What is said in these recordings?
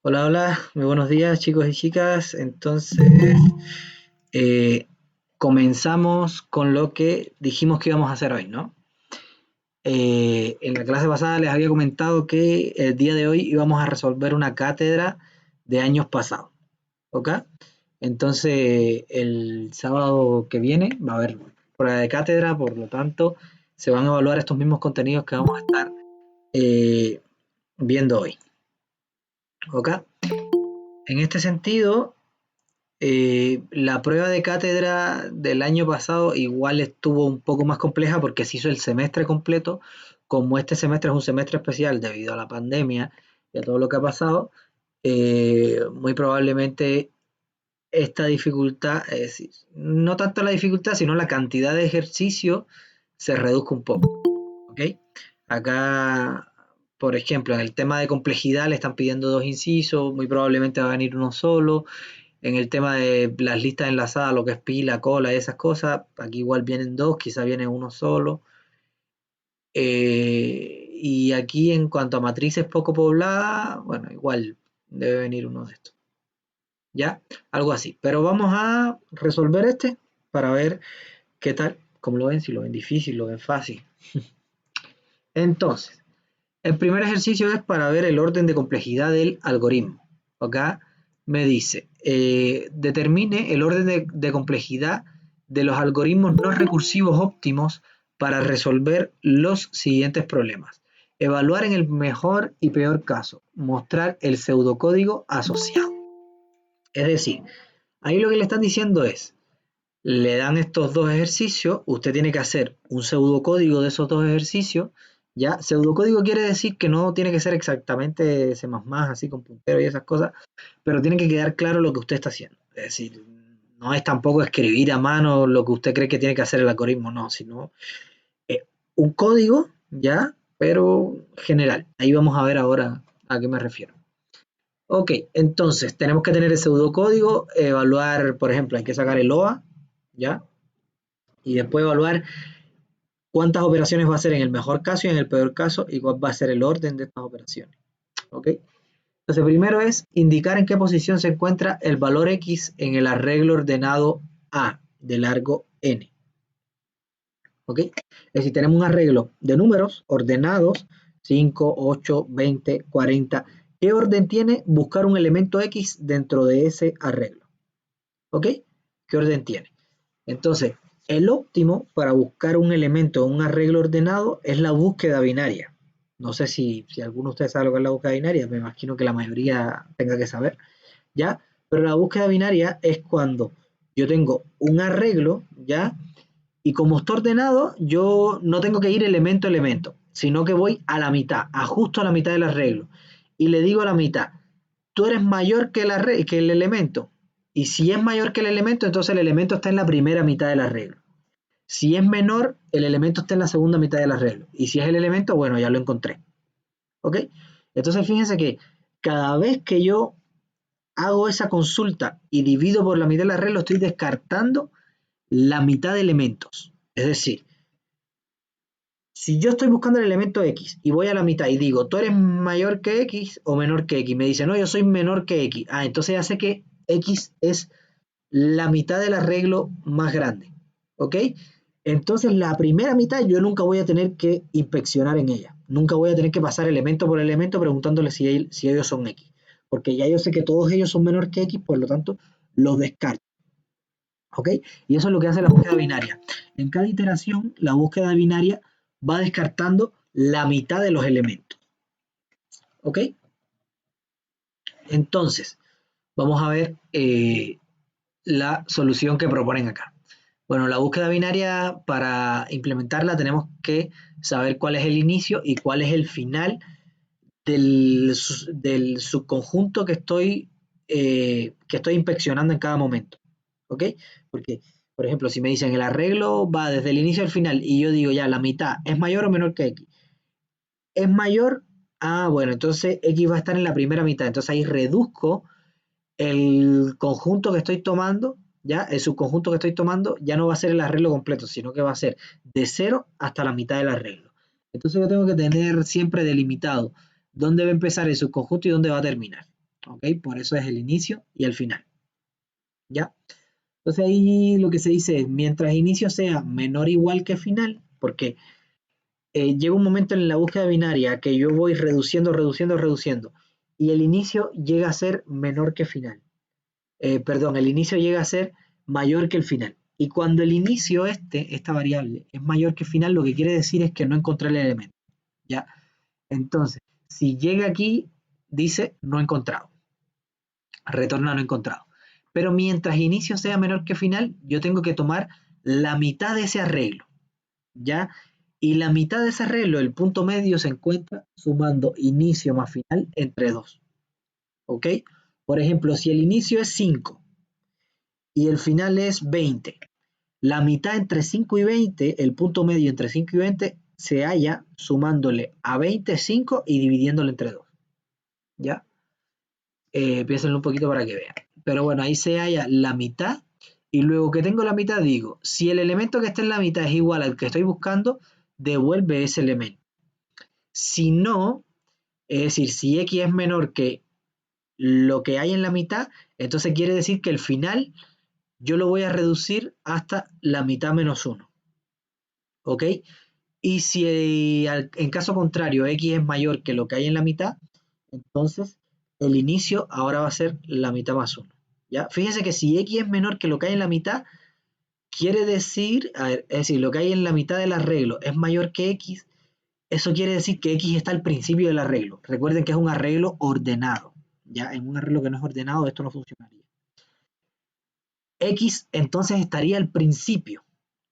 Hola, hola, muy buenos días chicos y chicas. Eh, comenzamos con lo que dijimos que íbamos a hacer hoy, ¿no? En la clase pasada les había comentado que el día de hoy íbamos a resolver una cátedra de años pasados, ¿ok? Entonces, el sábado que viene va a haber prueba de cátedra, por lo tanto, se van a evaluar estos mismos contenidos que vamos a estar eh, viendo hoy, ¿ok? En este sentido, la prueba de cátedra del año pasado igual estuvo un poco más compleja porque se hizo el semestre completo. Como este semestre es un semestre especial debido a la pandemia y a todo lo que ha pasado, muy probablemente esta dificultad, es decir, no tanto la dificultad, sino la cantidad de ejercicio se reduzca un poco. ¿Ok? Acá, por ejemplo, en el tema de complejidad le están pidiendo dos incisos, muy probablemente va a venir uno solo. En el tema de las listas enlazadas, lo que es pila, cola y esas cosas, aquí igual vienen dos, quizá viene uno solo. Y aquí en cuanto a matrices poco pobladas, bueno, igual debe venir uno de estos. ¿Ya? Algo así. Pero vamos a resolver este para ver qué tal, cómo lo ven, si lo ven difícil, lo ven fácil. Entonces, el primer ejercicio es para ver el orden de complejidad del algoritmo. Acá me dice, determine el orden de complejidad de los algoritmos no recursivos óptimos para resolver los siguientes problemas. Evaluar en el mejor y peor caso. Mostrar el pseudocódigo asociado. Es decir, ahí lo que le están diciendo es, le dan estos dos ejercicios, usted tiene que hacer un pseudocódigo de esos dos ejercicios, ¿ya? Pseudocódigo quiere decir que no tiene que ser exactamente C++, así con puntero y esas cosas, pero tiene que quedar claro lo que usted está haciendo. Es decir, no es tampoco escribir a mano lo que usted cree que tiene que hacer el algoritmo, no, sino eh, un código, ¿ya? Pero general. Ahí vamos a ver ahora a qué me refiero. Ok, entonces tenemos que tener el pseudocódigo, evaluar, por ejemplo, hay que sacar el OA, ¿ya? Y después evaluar cuántas operaciones va a hacer en el mejor caso y en el peor caso y cuál va a ser el orden de estas operaciones. ¿Ok? Entonces, primero es indicar en qué posición se encuentra el valor X en el arreglo ordenado A de largo N. ¿Ok? Es decir, tenemos un arreglo de números ordenados 5, 8, 20, 40. ¿Qué orden tiene buscar un elemento X dentro de ese arreglo? ¿Ok? ¿Qué orden tiene? Entonces, el óptimo para buscar un elemento en un arreglo ordenado es la búsqueda binaria. No sé si alguno de ustedes sabe lo que es la búsqueda binaria, me imagino que la mayoría tenga que saber, ¿ya? Pero la búsqueda binaria es cuando yo tengo un arreglo, ¿ya? Y como está ordenado, yo no tengo que ir elemento a elemento, sino que voy a la mitad, a justo a la mitad del arreglo. Y le digo a la mitad, tú eres mayor que el elemento. Y si es mayor que el elemento, entonces el elemento está en la primera mitad del arreglo. Si es menor, el elemento está en la segunda mitad del arreglo. Y si es el elemento, bueno, ya lo encontré. ¿Ok? Entonces fíjense que cada vez que yo hago esa consulta y divido por la mitad del arreglo, estoy descartando la mitad de elementos. Es decir, si yo estoy buscando el elemento X y voy a la mitad y digo, tú eres mayor que X o menor que X, me dice, no, yo soy menor que X. Ah, entonces ya sé que X es la mitad del arreglo más grande. ¿Ok? Entonces la primera mitad yo nunca voy a tener que inspeccionar en ella. Nunca voy a tener que pasar elemento por elemento preguntándole si ellos son X. Porque ya yo sé que todos ellos son menor que X, por lo tanto los descarto. ¿Ok? Y eso es lo que hace la búsqueda binaria. En cada iteración, la búsqueda binaria va descartando la mitad de los elementos. ¿Ok? Entonces, vamos a ver la solución que proponen acá. Bueno, la búsqueda binaria, para implementarla tenemos que saber cuál es el inicio y cuál es el final del subconjunto que estoy inspeccionando en cada momento. ¿Ok? Porque, por ejemplo, si me dicen el arreglo va desde el inicio al final y yo digo ya la mitad, ¿es mayor o menor que X? ¿Es mayor? Ah, bueno, entonces X va a estar en la primera mitad. Entonces ahí reduzco el conjunto que estoy tomando, ya, el subconjunto que estoy tomando, ya no va a ser el arreglo completo, sino que va a ser de cero hasta la mitad del arreglo. Entonces yo tengo que tener siempre delimitado dónde va a empezar el subconjunto y dónde va a terminar. ¿ok? Por eso es el inicio y el final, ¿ya? Entonces ahí lo que se dice es, mientras inicio sea menor o igual que final, porque llega un momento en la búsqueda binaria que yo voy reduciendo, reduciendo, reduciendo, y el inicio llega a ser menor que final. Perdón, el inicio llega a ser mayor que el final. Y cuando el inicio esta variable, es mayor que el final, lo que quiere decir es que no encontré el elemento, ¿ya? Entonces, si llega aquí, dice no encontrado, retorna no encontrado. Pero mientras inicio sea menor que final, yo tengo que tomar la mitad de ese arreglo, ¿ya? Y la mitad de ese arreglo, el punto medio, se encuentra sumando inicio más final entre 2, ¿ok? Por ejemplo, si el inicio es 5 y el final es 20, la mitad entre 5 y 20, el punto medio entre 5 y 20, se halla sumándole a 20 5 y dividiéndolo entre 2, ¿ya? Piénsenlo un poquito para que vean. Pero bueno, ahí se halla la mitad y luego que tengo la mitad digo, si el elemento que está en la mitad es igual al que estoy buscando, devuelve ese elemento. Si no, es decir, si x es menor que lo que hay en la mitad, entonces quiere decir que el final yo lo voy a reducir hasta la mitad menos 1. ¿Ok? Y si en caso contrario x es mayor que lo que hay en la mitad, entonces el inicio ahora va a ser la mitad más 1. ¿Ya? Fíjense que si x es menor que lo que hay en la mitad, quiere decir, a ver, es decir, lo que hay en la mitad del arreglo es mayor que x, eso quiere decir que x está al principio del arreglo. Recuerden que es un arreglo ordenado. ¿Ya? En un arreglo que no es ordenado esto no funcionaría. X entonces estaría al principio.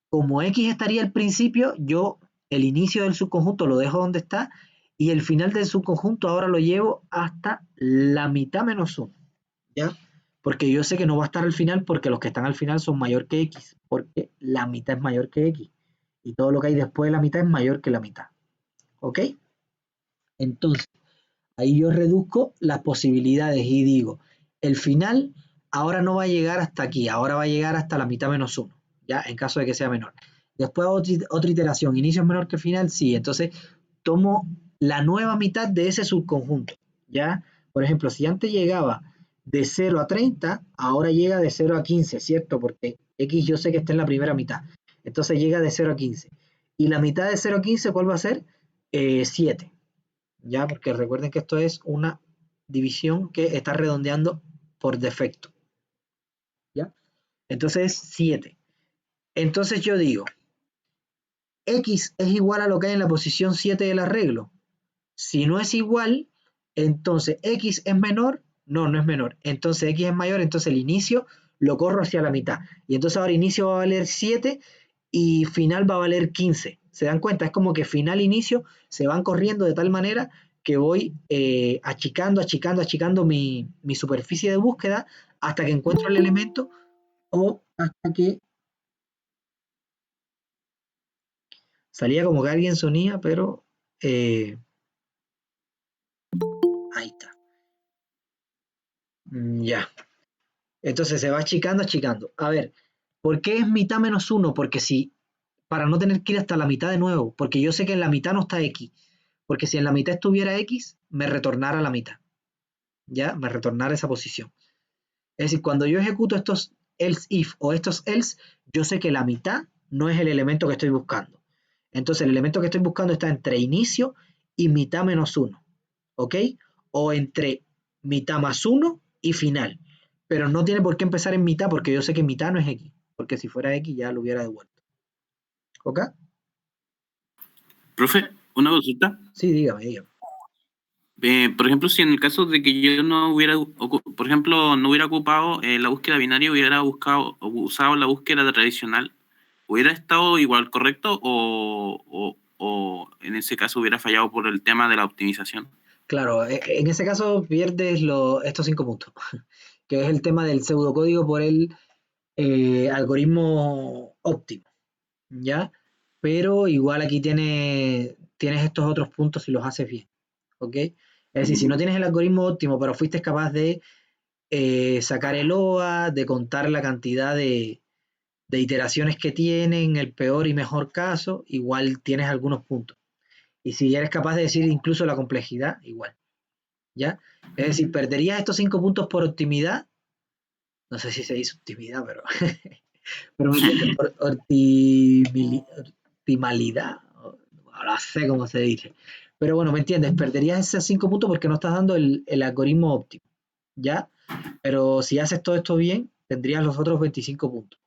Como X estaría al principio, yo el inicio del subconjunto lo dejo donde está y el final del subconjunto ahora lo llevo hasta la mitad menos 1, ¿ya? Porque yo sé que no va a estar al final porque los que están al final son mayor que X, porque la mitad es mayor que X y todo lo que hay después de la mitad es mayor que la mitad, ¿ok? Entonces, ahí yo reduzco las posibilidades y digo, el final ahora no va a llegar hasta aquí, ahora va a llegar hasta la mitad menos 1, ¿ya? En caso de que sea menor. Después otra iteración, inicio es menor que final, sí, entonces tomo la nueva mitad de ese subconjunto, ¿ya? Por ejemplo, si antes llegaba de 0 a 30, ahora llega de 0 a 15, ¿cierto? Porque X yo sé que está en la primera mitad, entonces llega de 0 a 15. Y la mitad de 0 a 15, ¿cuál va a ser? 7. ¿Ya? Porque recuerden que esto es una división que está redondeando por defecto, ¿ya? Entonces es 7. Entonces yo digo, X es igual a lo que hay en la posición 7 del arreglo. Si no es igual, entonces X es menor, no, no es menor. Entonces X es mayor, entonces el inicio lo corro hacia la mitad. Y entonces ahora inicio va a valer 7 y final va a valer 15. ¿Se dan cuenta? Es como que final e inicio se van corriendo de tal manera que voy achicando, achicando, achicando mi superficie de búsqueda hasta que encuentro el elemento o hasta que salía como que alguien sonía, pero ahí está. Ya. Entonces se va achicando, achicando. A ver, ¿por qué es mitad menos uno? Porque si, para no tener que ir hasta la mitad de nuevo, porque yo sé que en la mitad no está X. Porque si en la mitad estuviera X, me retornara la mitad. ¿Ya? Me retornara esa posición. Es decir, cuando yo ejecuto estos else if o estos else, yo sé que la mitad no es el elemento que estoy buscando. Entonces el elemento que estoy buscando está entre inicio y mitad menos uno. ¿Ok? O entre mitad más uno y final. Pero no tiene por qué empezar en mitad porque yo sé que mitad no es X. Porque si fuera X ya lo hubiera devuelto. ¿Ok? Profe, una consulta. Sí, dígame, dígame. Por ejemplo, si en el caso de que yo no hubiera, por ejemplo, no hubiera ocupado la búsqueda binaria, hubiera usado la búsqueda tradicional, ¿hubiera estado igual correcto o en ese caso hubiera fallado por el tema de la optimización? Claro, en ese caso pierdes estos 5 puntos, que es el tema del pseudocódigo por el algoritmo óptimo, ¿ya? Pero igual aquí tienes estos otros puntos si los haces bien, ¿ok? Es decir, si no tienes el algoritmo óptimo, pero fuiste capaz de sacar el OA, de contar la cantidad de iteraciones que tiene en el peor y mejor caso, igual tienes algunos puntos. Y si eres capaz de decir incluso la complejidad, igual, ¿ya? Es decir, perderías estos 5 puntos por optimidad. No sé si se dice optimidad, pero, pero me entiendes, por optimalidad. No sé cómo se dice. Pero bueno, me entiendes, perderías esos 5 puntos porque no estás dando el algoritmo óptimo, ¿ya? Pero si haces todo esto bien, tendrías los otros 25 puntos,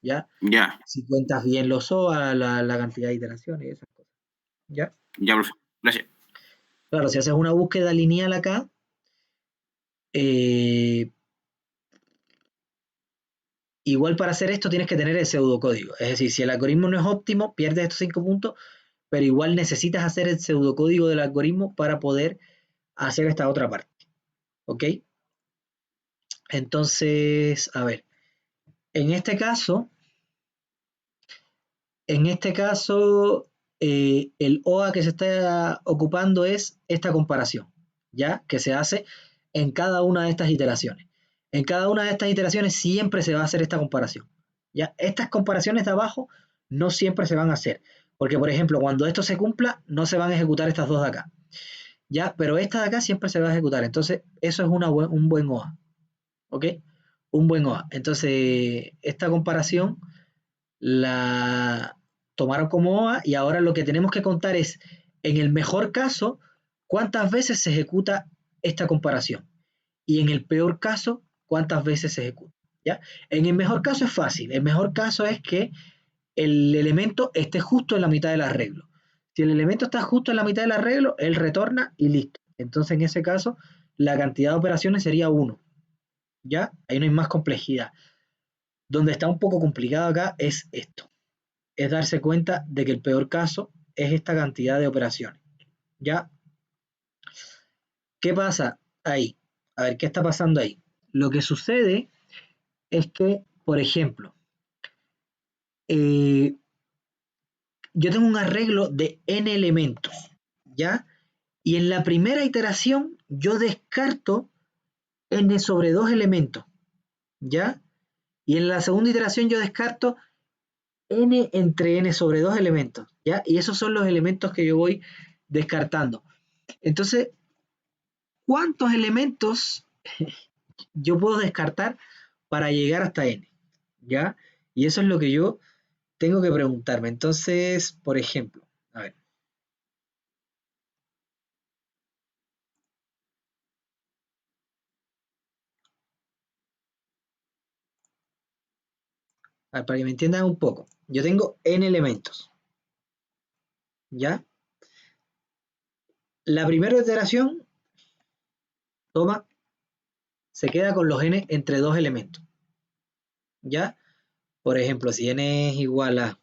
¿ya? Ya, Si cuentas bien los OA, la cantidad de iteraciones y esas cosas, ¿ya? ya, profe. Gracias. Claro, si haces una búsqueda lineal acá, eh, igual para hacer esto tienes que tener el pseudocódigo. Es decir, si el algoritmo no es óptimo, pierdes estos 5 puntos, pero igual necesitas hacer el pseudocódigo del algoritmo para poder hacer esta otra parte. ¿Ok? Entonces, a ver, en este caso, el OA que se está ocupando es esta comparación, ¿ya? Que se hace en cada una de estas iteraciones. En cada una de estas iteraciones siempre se va a hacer esta comparación, ¿ya? Estas comparaciones de abajo no siempre se van a hacer, porque por ejemplo, cuando esto se cumpla, no se van a ejecutar estas dos de acá, ¿ya? Pero esta de acá siempre se va a ejecutar, entonces eso es un buen OA, ¿ok? Un buen OA. Entonces, esta comparación la tomaron como OA y ahora lo que tenemos que contar es, en el mejor caso, cuántas veces se ejecuta esta comparación y en el peor caso, cuántas veces se ejecuta. ¿Ya? En el mejor caso es fácil, el mejor caso es que el elemento esté justo en la mitad del arreglo. Si el elemento está justo en la mitad del arreglo, él retorna y listo. Entonces, en ese caso, la cantidad de operaciones sería 1. ¿Ya? Ahí no hay más complejidad. Donde está un poco complicado acá es esto. Es darse cuenta de que el peor caso es esta cantidad de operaciones. ¿Ya? ¿Qué pasa ahí? A ver, ¿qué está pasando ahí? Lo que sucede es que, por ejemplo, eh, yo tengo un arreglo de n elementos, ¿ya? Y en la primera iteración yo descarto n sobre 2 elementos, ¿ya? Y en la segunda iteración yo descarto n entre n sobre 2 elementos, ¿ya? Y esos son los elementos que yo voy descartando. Entonces, ¿cuántos elementos yo puedo descartar para llegar hasta n? ¿Ya? Y eso es lo que yo tengo que preguntarme. Entonces, por ejemplo, a ver, para que me entiendan un poco. Yo tengo n elementos, ¿ya? La primera iteración toma, se queda con los n entre dos elementos, ¿ya? Por ejemplo, si n es igual a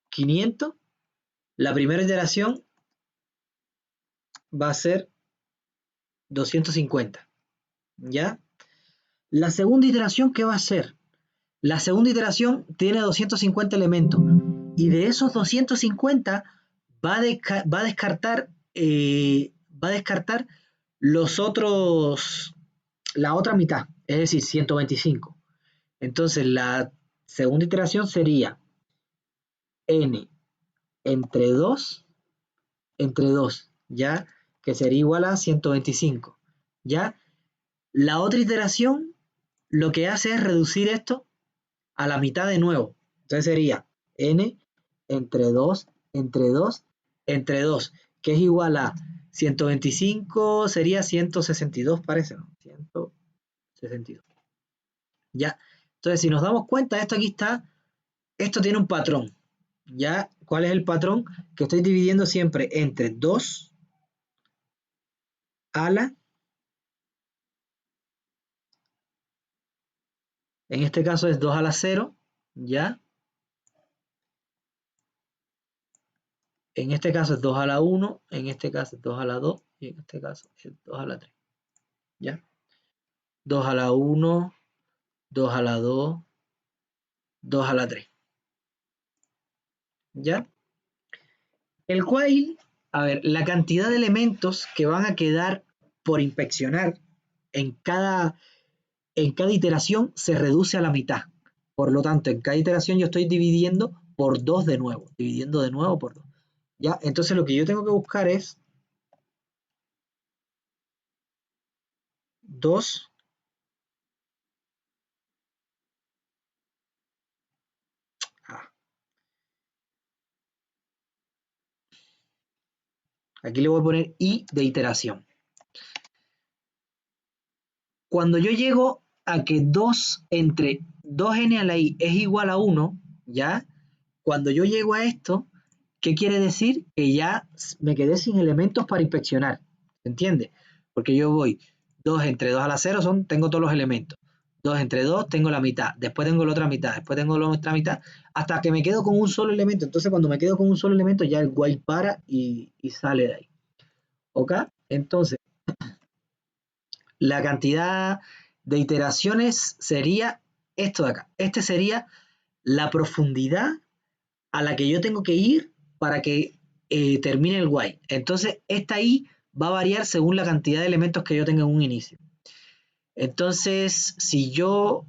500, la primera iteración va a ser 250, ¿ya? La segunda iteración, ¿qué va a ser? La segunda iteración tiene 250 elementos y de esos 250 va a descartar, va a descartar los otros, la otra mitad, es decir, 125. Entonces la segunda iteración sería n entre 2, ¿ya? Que sería igual a 125, ¿ya? La otra iteración lo que hace es reducir esto a la mitad de nuevo. Entonces sería n entre 2 entre 2 entre 2, que es igual a 125, sería 162, parece, ¿no? 162. ¿Ya? Entonces, si nos damos cuenta, esto aquí está, esto tiene un patrón. ¿Ya? ¿Cuál es el patrón? Que estoy dividiendo siempre entre 2 a la, en este caso es 2 a la 0, ¿ya? En este caso es 2 a la 1, en este caso es 2 a la 2 y en este caso es 2 a la 3, ¿ya? 2 a la 1, 2 a la 2, 2 a la 3, ¿ya? El while, a ver, la cantidad de elementos que van a quedar por inspeccionar en cada iteración se reduce a la mitad. Por lo tanto, en cada iteración yo estoy dividiendo por 2 de nuevo, dividiendo de nuevo por 2. ¿Ya? Entonces lo que yo tengo que buscar es 2 aquí le voy a poner i de iteración. Cuando yo llego a que 2 entre 2n a la i es igual a 1, ¿ya? Cuando yo llego a esto, ¿qué quiere decir? Que ya me quedé sin elementos para inspeccionar, ¿se entiende? Porque yo voy 2 entre 2 a la 0, tengo todos los elementos. 2 entre 2 tengo la mitad, después tengo la otra mitad, después tengo la otra mitad, hasta que me quedo con un solo elemento. Entonces cuando me quedo con un solo elemento ya el while para y sale de ahí. ¿Ok? Entonces, la cantidad de iteraciones sería esto de acá. Este sería la profundidad a la que yo tengo que ir para que termine el while. Entonces, esta i va a variar según la cantidad de elementos que yo tenga en un inicio. Entonces, si yo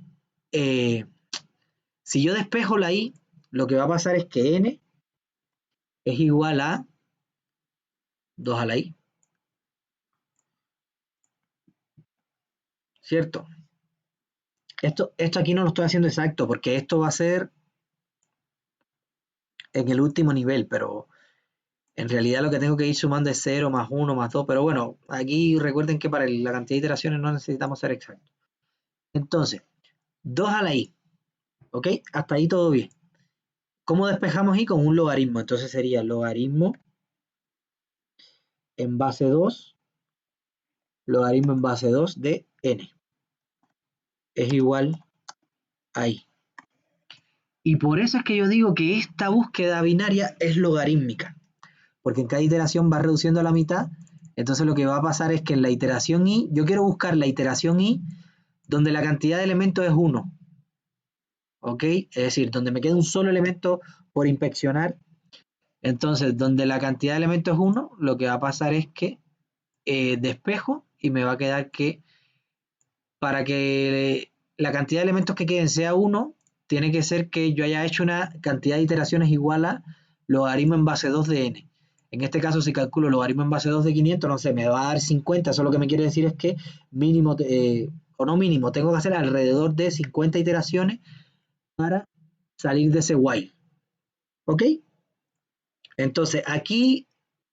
despejo la i, lo que va a pasar es que n es igual a 2 a la i. ¿Cierto? Esto aquí no lo estoy haciendo exacto, porque esto va a ser en el último nivel, pero en realidad lo que tengo que ir sumando es 0 más 1 más 2, pero bueno, aquí recuerden que para la cantidad de iteraciones no necesitamos ser exactos. Entonces, 2 a la i, ¿ok? Hasta ahí todo bien. ¿Cómo despejamos i? Con un logaritmo, entonces sería logaritmo en base 2, logaritmo en base 2 de n, es igual a i. Y por eso es que yo digo que esta búsqueda binaria es logarítmica, porque en cada iteración va reduciendo a la mitad. Entonces lo que va a pasar es que en la iteración i, yo quiero buscar la iteración i donde la cantidad de elementos es 1, ¿ok? Es decir, donde me queda un solo elemento por inspeccionar. Entonces, donde la cantidad de elementos es 1, lo que va a pasar es que despejo y me va a quedar que para que la cantidad de elementos que queden sea 1, tiene que ser que yo haya hecho una cantidad de iteraciones igual a logaritmo en base 2 de n. En este caso, si calculo logaritmo en base 2 de 500, no sé, me va a dar 50. Eso lo que me quiere decir es que mínimo, o no mínimo, tengo que hacer alrededor de 50 iteraciones para salir de ese while. ¿Ok? Entonces, aquí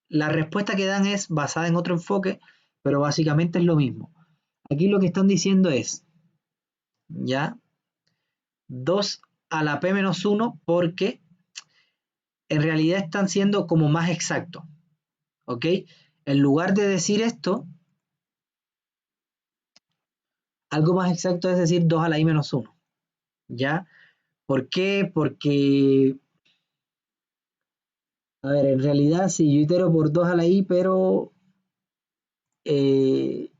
la respuesta que dan es basada en otro enfoque, pero básicamente es lo mismo. Aquí lo que están diciendo es, ya, 2 a la p menos 1 porque en realidad están siendo como más exactos. ¿Ok? En lugar de decir esto, algo más exacto es decir 2 a la i menos 1. ¿Ya? ¿Por qué? Porque, a ver, en realidad si yo itero por 2 a la i, pero eh,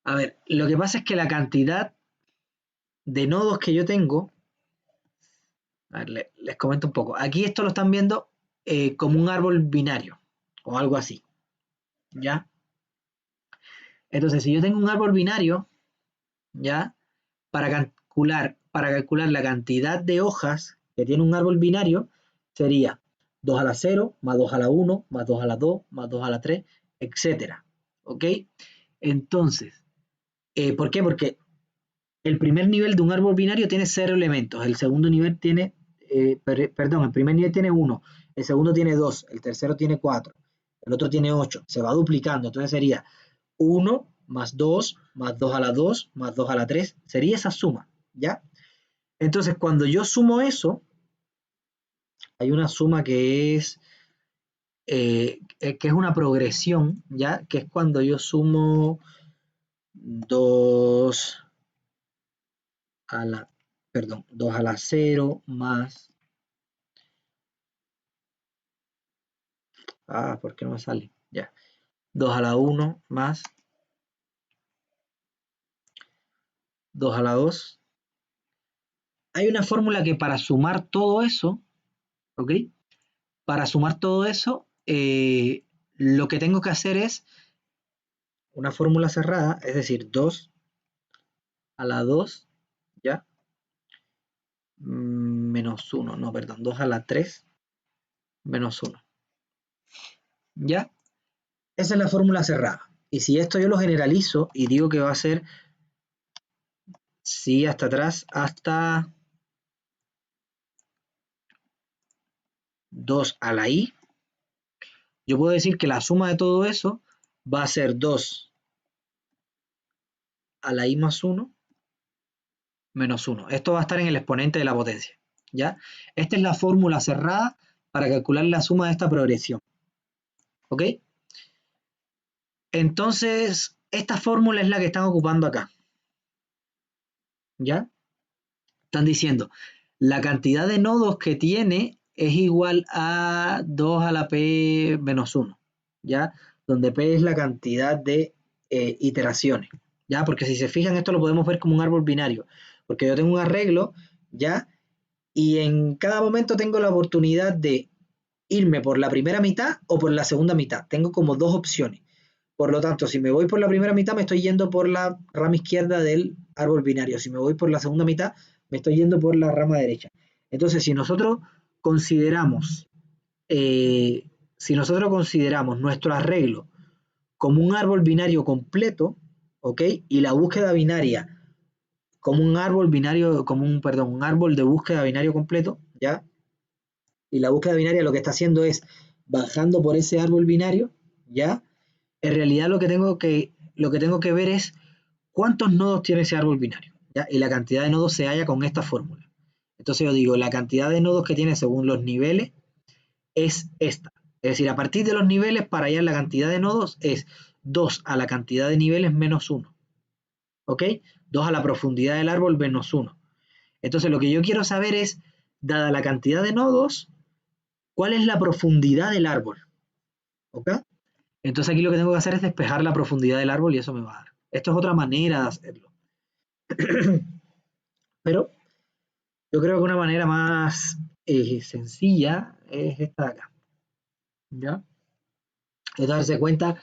a ver, lo que pasa es que la cantidad de nodos que yo tengo, a ver, les comento un poco. Aquí esto lo están viendo como un árbol binario o algo así. ¿Ya? Entonces, si yo tengo un árbol binario, ¿ya? Para calcular la cantidad de hojas que tiene un árbol binario, sería 2 a la 0, más 2 a la 1, más 2 a la 2, más 2 a la 3, etcétera. ¿Ok? Entonces, ¿por qué? Porque el primer nivel de un árbol binario tiene 0 elementos, el segundo nivel tiene, perdón, el primer nivel tiene 1, el segundo tiene 2, el tercero tiene 4, el otro tiene 8, se va duplicando, entonces sería 1 más 2, más 2 a la 2, más 2 a la 3, sería esa suma, ¿ya? Entonces, cuando yo sumo eso, hay una suma que es una progresión, ¿ya? Que es cuando yo sumo 2 a la, perdón, 2 a la 0 más, ¿por qué no me sale? Ya, 2 a la 1 más 2 a la 2. Hay una fórmula que para sumar todo eso, ¿ok? Para sumar todo eso, lo que tengo que hacer es una fórmula cerrada, es decir, 2 a la 2, ¿ya? Menos 1, no, perdón, 2 a la 3 menos 1, ¿ya? Esa es la fórmula cerrada. Y si esto yo lo generalizo y digo que va a ser si hasta atrás, hasta 2 a la i, yo puedo decir que la suma de todo eso va a ser 2 a la i más 1 menos 1. Esto va a estar en el exponente de la potencia, ¿ya? Esta es la fórmula cerrada para calcular la suma de esta progresión, ¿ok? Entonces, esta fórmula es la que están ocupando acá, ¿ya? Están diciendo, la cantidad de nodos que tiene es igual a 2 a la p menos 1, ¿ya? Donde p es la cantidad de iteraciones, ¿ya? Porque si se fijan, esto lo podemos ver como un árbol binario, porque yo tengo un arreglo, ¿ya? Y en cada momento tengo la oportunidad de irme por la primera mitad o por la segunda mitad. Tengo como dos opciones. Por lo tanto, si me voy por la primera mitad, me estoy yendo por la rama izquierda del árbol binario. Si me voy por la segunda mitad, me estoy yendo por la rama derecha. Entonces, consideramos, si nosotros consideramos nuestro arreglo como un árbol binario completo, ¿ok? Y la búsqueda binaria como un árbol binario, un árbol de búsqueda binario completo, ¿ya? Y la búsqueda binaria lo que está haciendo es bajando por ese árbol binario, ¿ya? En realidad lo que tengo que ver es cuántos nodos tiene ese árbol binario, ¿ya? Y la cantidad de nodos se halla con esta fórmula. Entonces yo digo, la cantidad de nodos que tiene según los niveles es esta. Es decir, a partir de los niveles para hallar la cantidad de nodos es 2 a la cantidad de niveles menos 1. ¿Ok? 2 a la profundidad del árbol menos 1. Entonces lo que yo quiero saber es, dada la cantidad de nodos, ¿cuál es la profundidad del árbol? ¿Ok? Entonces aquí lo que tengo que hacer es despejar la profundidad del árbol y eso me va a dar. Esto es otra manera de hacerlo. Pero yo creo que una manera más sencilla es esta de acá. ¿Ya? Es darse cuenta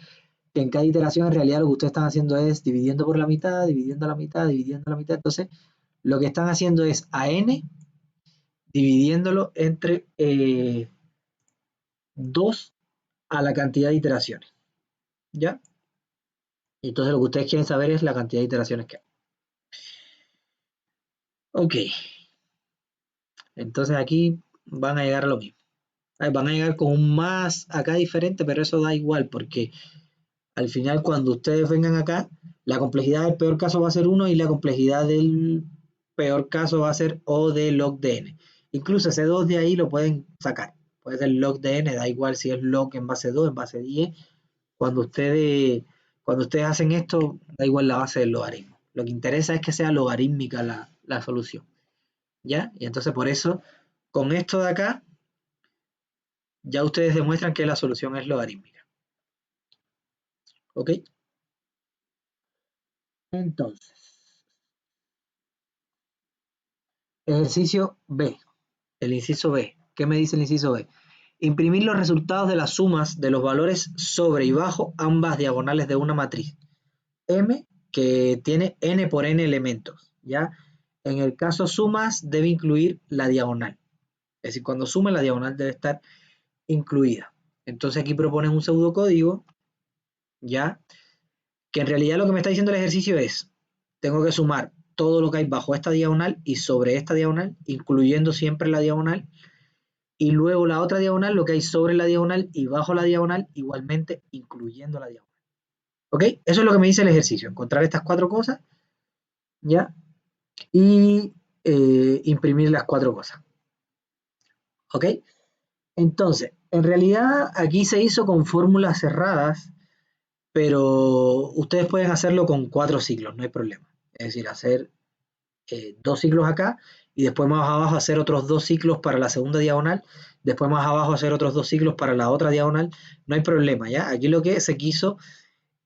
que en cada iteración en realidad lo que ustedes están haciendo es dividiendo por la mitad, dividiendo la mitad, dividiendo la mitad. Entonces lo que están haciendo es a n dividiéndolo entre 2 a la cantidad de iteraciones. ¿Ya? Entonces lo que ustedes quieren saber es la cantidad de iteraciones que hay. Ok. Entonces aquí van a llegar a lo mismo. Van a llegar con un más acá diferente, pero eso da igual porque al final cuando ustedes vengan acá, la complejidad del peor caso va a ser 1 y la complejidad del peor caso va a ser O de log de n. Incluso ese 2 de ahí lo pueden sacar. Puede ser log de n, da igual si es log en base 2, en base 10. Cuando ustedes hacen esto, da igual la base del logaritmo. Lo que interesa es que sea logarítmica la solución. ¿Ya? Y entonces por eso, con esto de acá, ya ustedes demuestran que la solución es logarítmica. ¿Ok? Entonces, ejercicio B, el inciso B. ¿Qué me dice el inciso B? Imprimir los resultados de las sumas de los valores sobre y bajo ambas diagonales de una matriz M que tiene n por n elementos. ¿Ya? En el caso sumas debe incluir la diagonal. Es decir, cuando suma la diagonal debe estar incluida. Entonces aquí proponen un pseudocódigo, ¿ya? Que en realidad lo que me está diciendo el ejercicio es, tengo que sumar todo lo que hay bajo esta diagonal y sobre esta diagonal, incluyendo siempre la diagonal, y luego la otra diagonal, lo que hay sobre la diagonal y bajo la diagonal, igualmente incluyendo la diagonal. ¿Ok? Eso es lo que me dice el ejercicio, encontrar estas cuatro cosas, ¿ya? Y imprimir las cuatro cosas. ¿Ok? Entonces, en realidad aquí se hizo con fórmulas cerradas, pero ustedes pueden hacerlo con 4 ciclos, no hay problema. Es decir, hacer 2 ciclos acá y después más abajo hacer otros 2 ciclos para la segunda diagonal, después más abajo hacer otros 2 ciclos para la otra diagonal, no hay problema, ¿ya? Aquí lo que se quiso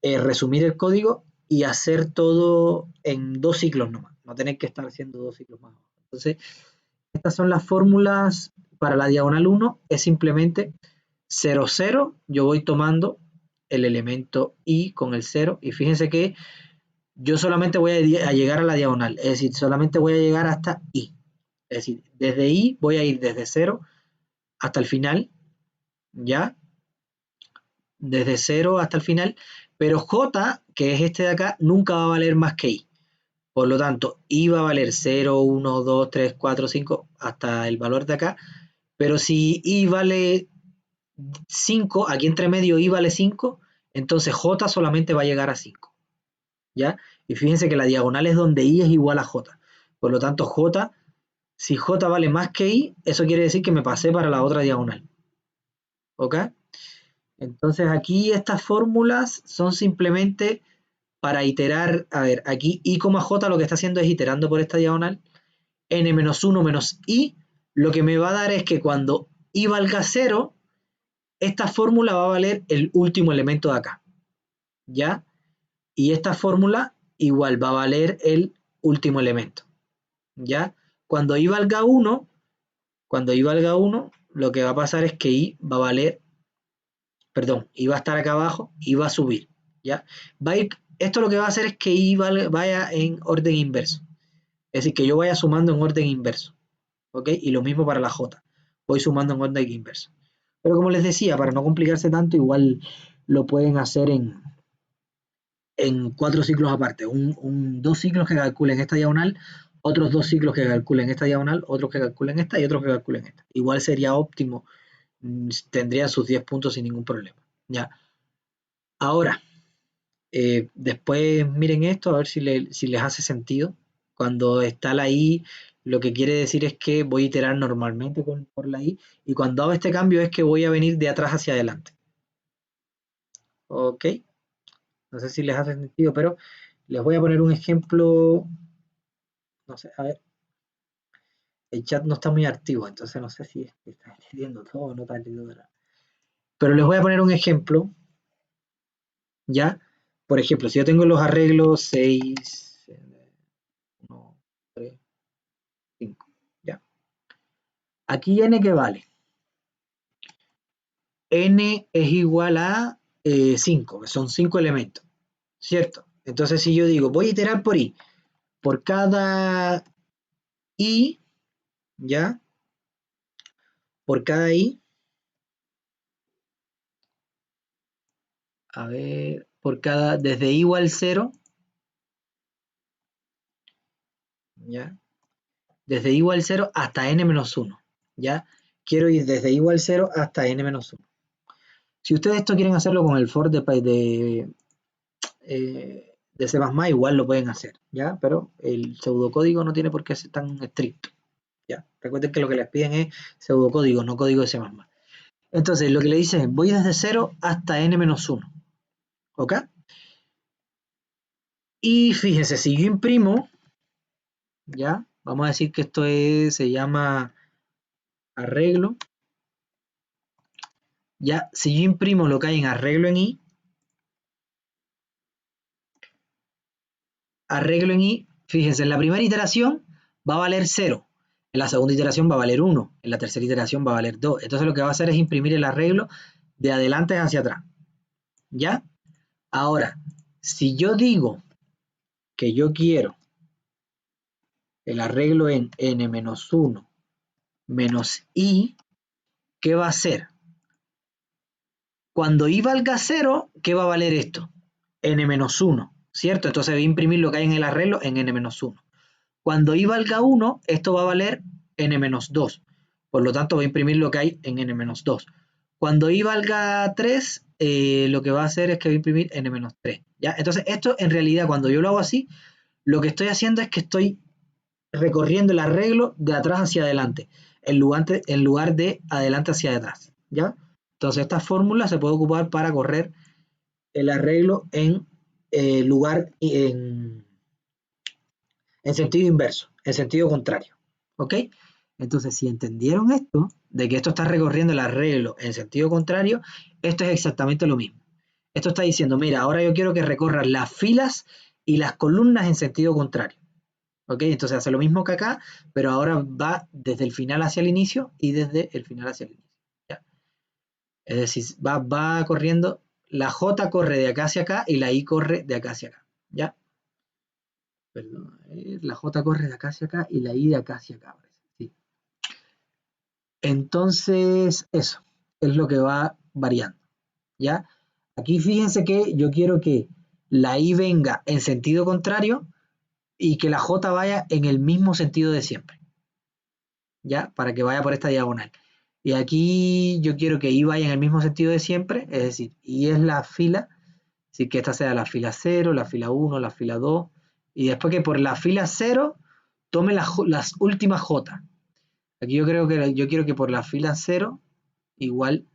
es resumir el código y hacer todo en 2 ciclos nomás, no tener que estar haciendo 2 ciclos más abajo. Entonces, estas son las fórmulas para la diagonal 1, es simplemente 0, 0, yo voy tomando el elemento i con el 0 y fíjense que yo solamente voy a llegar a la diagonal, es decir, solamente voy a llegar hasta i. Es decir, desde i voy a ir desde 0 hasta el final, ¿ya? desde 0 hasta el final, pero J, que es este de acá, nunca va a valer más que I. Por lo tanto, I va a valer 0, 1, 2, 3, 4, 5, hasta el valor de acá, pero si I vale 5, aquí entre medio I vale 5, entonces J solamente va a llegar a 5. ¿Ya? Y fíjense que la diagonal es donde I es igual a J. Por lo tanto, J, si J vale más que I, eso quiere decir que me pasé para la otra diagonal. ¿Ok? Entonces aquí estas fórmulas son simplemente para iterar, a ver, aquí I, J lo que está haciendo es iterando por esta diagonal, n-1 menos I, lo que me va a dar es que cuando I valga 0, esta fórmula va a valer el último elemento de acá, ¿ya? Y esta fórmula igual va a valer el último elemento, ¿ya? Cuando I valga 1, lo que va a pasar es que I va a valer, perdón, I va a estar acá abajo y va a subir, ¿ya? Va a ir, esto lo que va a hacer es que I vaya en orden inverso, es decir, que yo vaya sumando en orden inverso, ¿ok? Y lo mismo para la J, voy sumando en orden inverso. Pero como les decía, para no complicarse tanto, igual lo pueden hacer en 4 ciclos aparte, 2 ciclos que calculen esta diagonal, otros 2 ciclos que calculen esta diagonal, otros que calculen esta y otros que calculen esta. Igual sería óptimo, tendrían sus 10 puntos sin ningún problema. ¿Ya? Ahora, después miren esto, a ver si les hace sentido. Cuando está la I, lo que quiere decir es que voy a iterar normalmente por la I, y cuando hago este cambio es que voy a venir de atrás hacia adelante. ¿Ok? No sé si les hace sentido, pero les voy a poner un ejemplo. No sé, a ver, el chat no está muy activo, entonces no sé si es que está entendiendo todo o no está entendiendo nada. Pero les voy a poner un ejemplo, ¿ya? Por ejemplo, si yo tengo los arreglos 6, 1, 3, 5, ¿ya? Aquí n que vale. N es igual a 5, que son 5 elementos, ¿cierto? Entonces si yo digo, voy a iterar por I, por cada I, ¿ya? Por cada I, a ver, por cada, desde I igual 0, ¿ya? Desde I igual 0 hasta n-1, ¿ya? Quiero ir desde I igual 0 hasta n-1. Si ustedes esto quieren hacerlo con el for de C++, igual lo pueden hacer, ¿ya? Pero el pseudocódigo no tiene por qué ser tan estricto, ¿ya? Recuerden que lo que les piden es pseudocódigo, no código de C++. Entonces, lo que le dicen es, voy desde 0 hasta n-1, ¿ok? Y fíjense, si yo imprimo, ¿ya? Vamos a decir que esto se llama arreglo. Ya, si yo imprimo lo que hay en arreglo en I, fíjense, en la primera iteración va a valer 0, en la segunda iteración va a valer 1, en la tercera iteración va a valer 2. Entonces lo que va a hacer es imprimir el arreglo de adelante hacia atrás. ¿Ya? Ahora, si yo digo que yo quiero el arreglo en n-1 menos i, ¿qué va a hacer? Cuando i valga 0, ¿qué va a valer esto? n-1, ¿cierto? Entonces voy a imprimir lo que hay en el arreglo en n-1. Cuando i valga 1, esto va a valer n-2. Por lo tanto, voy a imprimir lo que hay en n-2. Cuando i valga 3, lo que va a hacer es que voy a imprimir n-3. ¿Ya? Entonces, esto en realidad, cuando yo lo hago así, lo que estoy haciendo es que estoy recorriendo el arreglo de atrás hacia adelante, en lugar de adelante hacia atrás. ¿Ya? Entonces, esta fórmula se puede ocupar para correr el arreglo en lugar en sentido inverso, en sentido contrario. ¿Ok? Entonces, si entendieron esto, de que esto está recorriendo el arreglo en sentido contrario, esto es exactamente lo mismo. Esto está diciendo, mira, ahora yo quiero que recorran las filas y las columnas en sentido contrario. ¿Ok? Entonces hace lo mismo que acá, pero ahora va desde el final hacia el inicio y desde el final hacia el inicio. ¿Ya? Es decir, va corriendo, la J corre de acá hacia acá y la I corre de acá hacia acá. ¿Ya? Perdón, la J corre de acá hacia acá y la I de acá hacia acá. ¿Sí? Entonces, eso es lo que va variando, ¿ya? Aquí fíjense que yo quiero que la I venga en sentido contrario y que la J vaya en el mismo sentido de siempre, ¿ya? Para que vaya por esta diagonal. Y aquí yo quiero que I vaya en el mismo sentido de siempre, es decir, I es la fila, así que esta sea la fila 0, la fila 1, la fila 2, y después que por la fila 0 tome las últimas J. Aquí yo quiero que por la fila 0 igual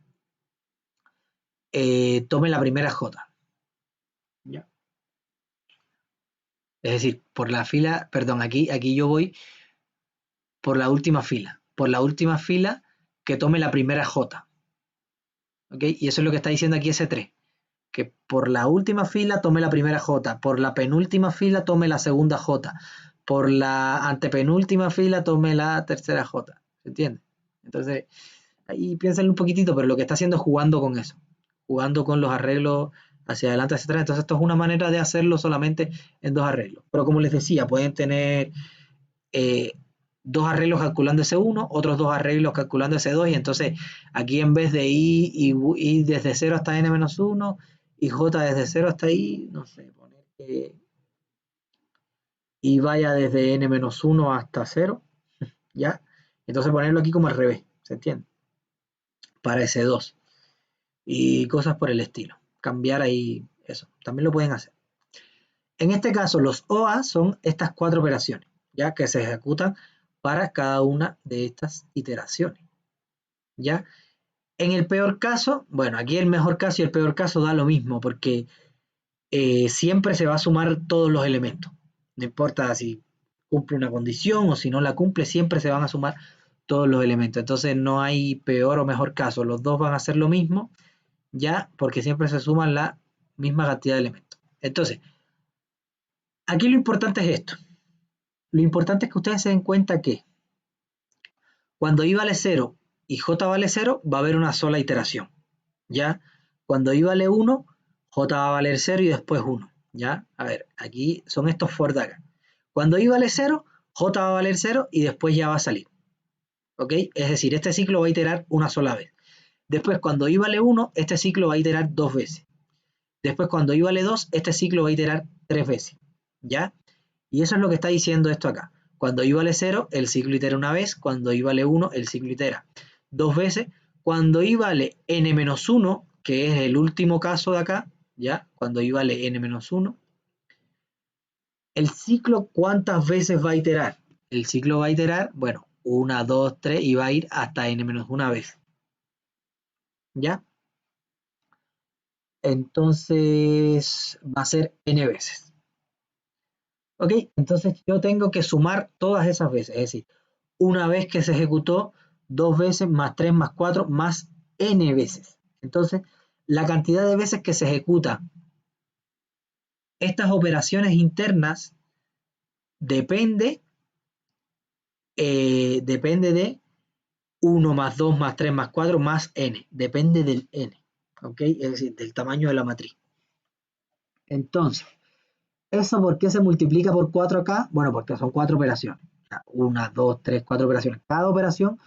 tome la primera J. ¿Ya? Es decir, por la fila, perdón, aquí yo voy por la última fila. Por la última fila que tome la primera J. ¿Ok? Y eso es lo que está diciendo aquí ese 3. Que por la última fila tome la primera J. Por la penúltima fila tome la segunda J. Por la antepenúltima fila tome la tercera J. ¿Se entiende? Entonces, ahí piénsenlo un poquitito, pero lo que está haciendo es jugando con eso. Jugando con los arreglos hacia adelante, hacia atrás. Entonces, esto es una manera de hacerlo solamente en 2 arreglos. Pero como les decía, pueden tener 2 arreglos calculando ese 1, otros 2 arreglos calculando ese 2, y entonces aquí en vez de I desde 0 hasta n-1 y J desde 0 hasta I, no sé, poner que I vaya desde n-1 hasta 0, ¿ya? Entonces ponerlo aquí como al revés, ¿se entiende? Para ese 2 y cosas por el estilo. Cambiar ahí eso, también lo pueden hacer. En este caso, los OA son estas 4 operaciones, ya que se ejecutan para cada una de estas iteraciones, ¿ya? En el peor caso, bueno, aquí el mejor caso y el peor caso da lo mismo, porque siempre se va a sumar todos los elementos. No importa si cumple una condición o si no la cumple, siempre se van a sumar todos los elementos. Entonces no hay peor o mejor caso, los dos van a hacer lo mismo, ya, porque siempre se suman la misma cantidad de elementos. Entonces, aquí lo importante es esto. Lo importante es que ustedes se den cuenta que cuando I vale 0 y J vale 0, va a haber una sola iteración, ¿ya? Cuando I vale 1, J va a valer 0 y después 1, ¿ya? A ver, aquí son estos for de acá. Cuando I vale 0, J va a valer 0 y después ya va a salir, ¿ok? Es decir, este ciclo va a iterar una sola vez. Después, cuando I vale 1, este ciclo va a iterar 2 veces. Después, cuando I vale 2, este ciclo va a iterar 3 veces, ¿ya? Y eso es lo que está diciendo esto acá. Cuando I vale 0, el ciclo itera una vez. Cuando I vale 1, el ciclo itera 2 veces. Cuando I vale n-1, que es el último caso de acá, ¿ya? Cuando I vale n-1, el ciclo, ¿cuántas veces va a iterar? El ciclo va a iterar, bueno, 1, 2, 3 y va a ir hasta n-1 vez, ¿ya? Entonces va a ser n veces. ¿Ok? Entonces yo tengo que sumar todas esas veces, es decir, una vez que se ejecutó, 2 veces, más 3, más 4, más n veces. Entonces, la cantidad de veces que se ejecuta estas operaciones internas depende, depende de 1 más 2 más 3 más 4 más n. Depende del n. ¿Ok? Es decir, del tamaño de la matriz. Entonces, ¿eso por qué se multiplica por 4 acá? Bueno, porque son 4 operaciones. 1, 2, 3, 4 operaciones. Cada operación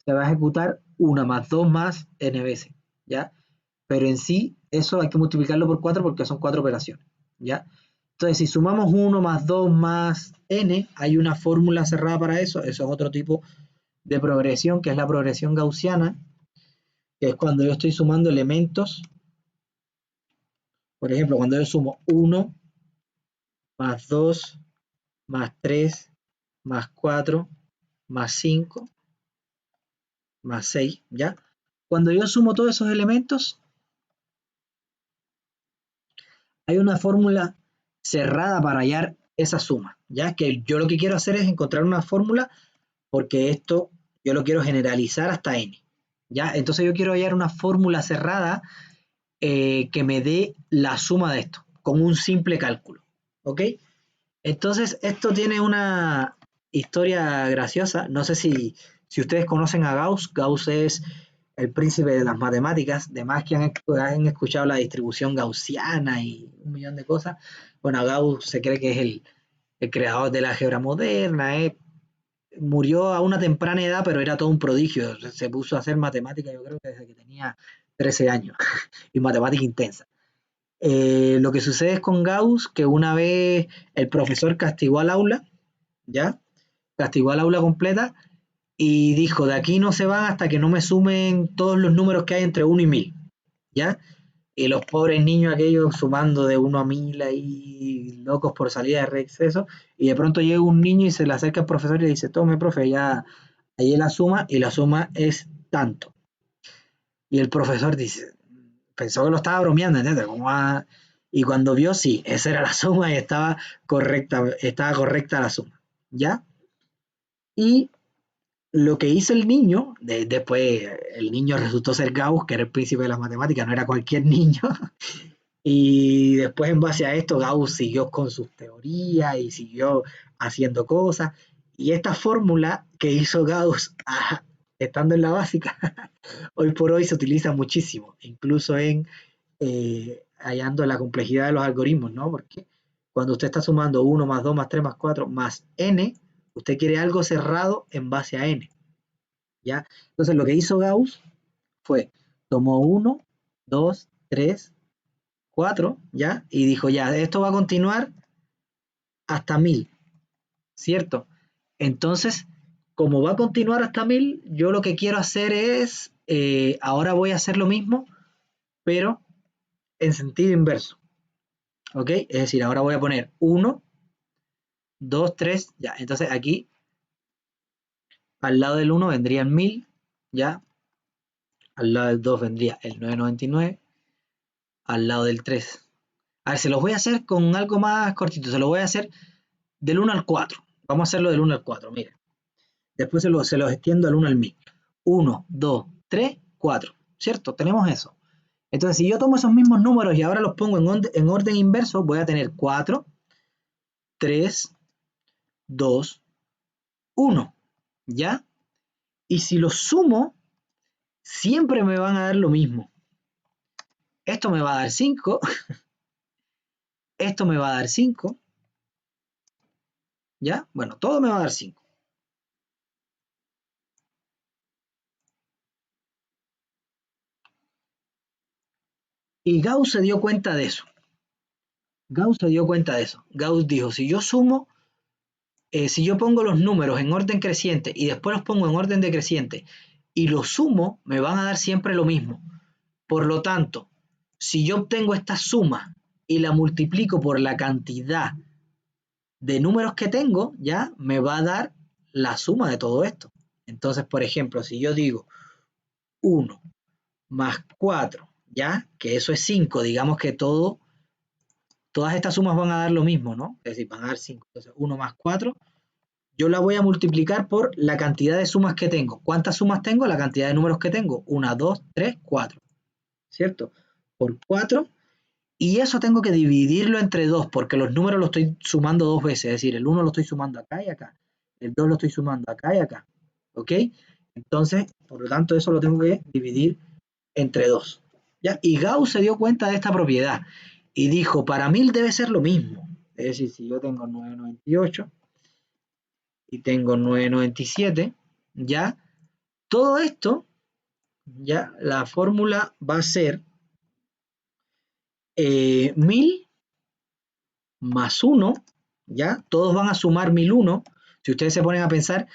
se va a ejecutar 1 más 2 más n veces, ¿ya? Pero en sí, eso hay que multiplicarlo por 4 porque son 4 operaciones, ¿ya? Entonces, si sumamos 1 más 2 más n, hay una fórmula cerrada para eso. Eso es otro tipo de progresión, que es la progresión gaussiana, que es cuando yo estoy sumando elementos. Por ejemplo, cuando yo sumo 1 más 2 más 3 más 4 más 5 más 6, ¿ya? Cuando yo sumo todos esos elementos, hay una fórmula cerrada para hallar esa suma, ¿ya? Que yo lo que quiero hacer es encontrar una fórmula porque esto yo lo quiero generalizar hasta n, ¿ya? Entonces yo quiero hallar una fórmula cerrada que me dé la suma de esto, con un simple cálculo, ¿ok? Entonces esto tiene una historia graciosa, no sé si ustedes conocen a Gauss. Gauss es el príncipe de las matemáticas, demás que han escuchado la distribución gaussiana y un millón de cosas. Bueno, Gauss se cree que es el creador de la álgebra moderna, murió a una temprana edad, pero era todo un prodigio, se puso a hacer matemática yo creo que desde que tenía 13 años, y matemática intensa. Lo que sucede es con Gauss que una vez el profesor castigó al aula, ¿ya? Castigó al aula completa y dijo, de aquí no se van hasta que no me sumen todos los números que hay entre 1 y 1000, ¿ya? Y los pobres niños aquellos sumando de 1 a 1000 ahí, locos por salida de reexceso, y de pronto llega un niño y se le acerca al profesor y le dice, tome, profe, ya ahí la suma, y la suma es tanto. Y el profesor dice, pensó que lo estaba bromeando, ¿entiendes? Y cuando vio, sí, esa era la suma y estaba correcta la suma, ¿ya? Y lo que hizo el niño, después el niño resultó ser Gauss, que era el príncipe de las matemáticas, no era cualquier niño. Y después en base a esto Gauss siguió con sus teorías y siguió haciendo cosas. Y esta fórmula que hizo Gauss estando en la básica, hoy por hoy se utiliza muchísimo, incluso en hallando la complejidad de los algoritmos, ¿no? Porque cuando usted está sumando 1 más 2 más 3 más 4 más n, usted quiere algo cerrado en base a n, ¿ya? Entonces lo que hizo Gauss fue, tomó 1, 2, 3, 4, ¿ya? Y dijo, ya, esto va a continuar hasta 1000, ¿cierto? Entonces, como va a continuar hasta 1000, yo lo que quiero hacer es, ahora voy a hacer lo mismo, pero en sentido inverso, ¿ok? Es decir, ahora voy a poner 1, 2, 3, ya. Entonces aquí, al lado del 1 vendrían 1000, ¿ya? Al lado del 2 vendría el 999, al lado del 3. A ver, se los voy a hacer con algo más cortito, se los voy a hacer del 1 al 4. Vamos a hacerlo del 1 al 4, miren. Después se los extiendo al 1 al 1000. 1, 2, 3, 4, ¿cierto? Tenemos eso. Entonces, si yo tomo esos mismos números y ahora los pongo en orden inverso, voy a tener 4, 3, 2, 1, ¿ya? Y si los sumo, siempre me van a dar lo mismo. Esto me va a dar 5, esto me va a dar 5, ¿ya? Bueno, todo me va a dar 5. Y Gauss se dio cuenta de eso. Gauss dijo, si yo sumo, si yo pongo los números en orden creciente y después los pongo en orden decreciente y los sumo, me van a dar siempre lo mismo. Por lo tanto, si yo obtengo esta suma y la multiplico por la cantidad de números que tengo, ya me va a dar la suma de todo esto. Entonces, por ejemplo, si yo digo 1 más 4, ya, que eso es 5, digamos que todas estas sumas van a dar lo mismo, ¿no? Es decir, van a dar 5. Entonces, 1 más 4, yo la voy a multiplicar por la cantidad de sumas que tengo. ¿Cuántas sumas tengo? La cantidad de números que tengo. 1, 2, 3, 4. ¿Cierto? Por 4. Y eso tengo que dividirlo entre 2, porque los números los estoy sumando 2 veces. Es decir, el 1 lo estoy sumando acá y acá. El 2 lo estoy sumando acá y acá. ¿Ok? Entonces, por lo tanto, eso lo tengo que dividir entre 2. ¿Ya? Y Gauss se dio cuenta de esta propiedad y dijo, para 1000 debe ser lo mismo. Es decir, si yo tengo 998 y tengo 997, ya, todo esto, ya, la fórmula va a ser 1000 más 1, ya, todos van a sumar 1001. Si ustedes se ponen a pensar,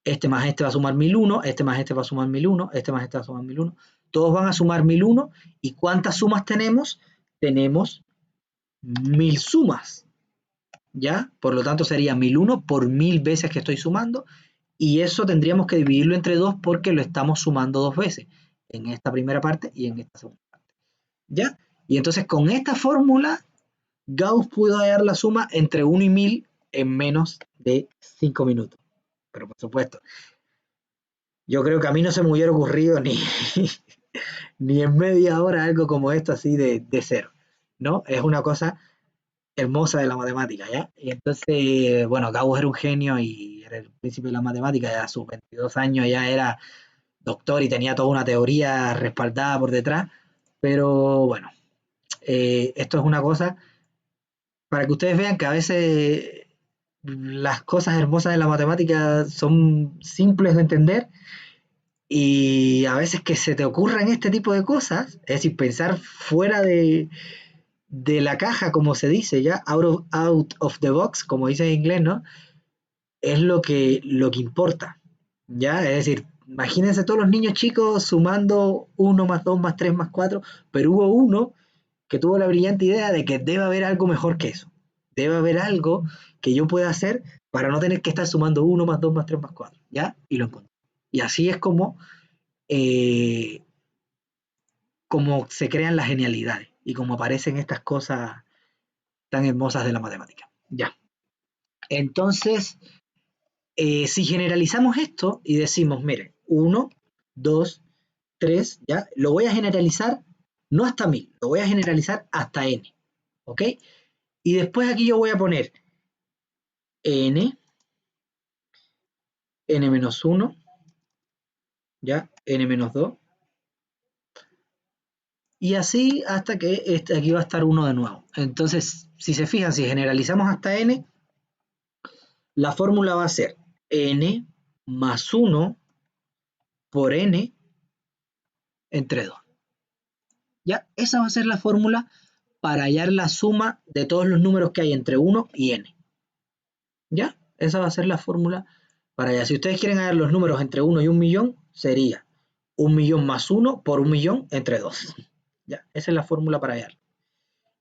este más este va a sumar 1001, este más este va a sumar 1001, este más este va a sumar 1001, todos van a sumar 1001. ¿Y cuántas sumas tenemos? Tenemos 1000 sumas, ¿ya? Por lo tanto sería 1001 por 1000 veces que estoy sumando, y eso tendríamos que dividirlo entre 2 porque lo estamos sumando 2 veces, en esta primera parte y en esta segunda parte, ¿ya? Y entonces con esta fórmula, Gauss pudo hallar la suma entre 1 y 1000 en menos de 5 minutos. Pero por supuesto, yo creo que a mí no se me hubiera ocurrido ni, ni en media hora algo como esto así de cero, ¿no? Es una cosa hermosa de la matemática, ¿ya? Y entonces, bueno, Gauss era un genio y era el príncipe de la matemática, ya a sus 22 años ya era doctor y tenía toda una teoría respaldada por detrás, pero bueno, esto es una cosa para que ustedes vean que a veces las cosas hermosas de la matemática son simples de entender y a veces que se te ocurran este tipo de cosas, es decir, pensar fuera de la caja, como se dice, ya, out of the box, como dice en inglés, ¿no? Es lo que importa, ¿ya? Es decir, imagínense todos los niños chicos sumando 1 más 2 más 3 más 4, pero hubo uno que tuvo la brillante idea de que debe haber algo mejor que eso. Debe haber algo que yo pueda hacer para no tener que estar sumando 1 más 2 más 3 más 4, ¿ya? Y lo encontré. Y así es eh, como se crean las genialidades y como aparecen estas cosas tan hermosas de la matemática. Ya. Entonces, si generalizamos esto y decimos, mire, 1, 2, 3, ya, lo voy a generalizar no hasta 1000, lo voy a generalizar hasta n, ¿ok? Y después aquí yo voy a poner n, n-1, ya, n-2, y así hasta que aquí va a estar 1 de nuevo. Entonces, si se fijan, si generalizamos hasta n, la fórmula va a ser n más 1 por n entre 2. ¿Ya? Esa va a ser la fórmula para hallar la suma de todos los números que hay entre 1 y n. ¿Ya? Esa va a ser la fórmula para hallar. Si ustedes quieren hallar los números entre 1 y 1.000.000, sería 1.000.000 más 1 por 1.000.000 entre 2. ¿Ya? Esa es la fórmula para hallar.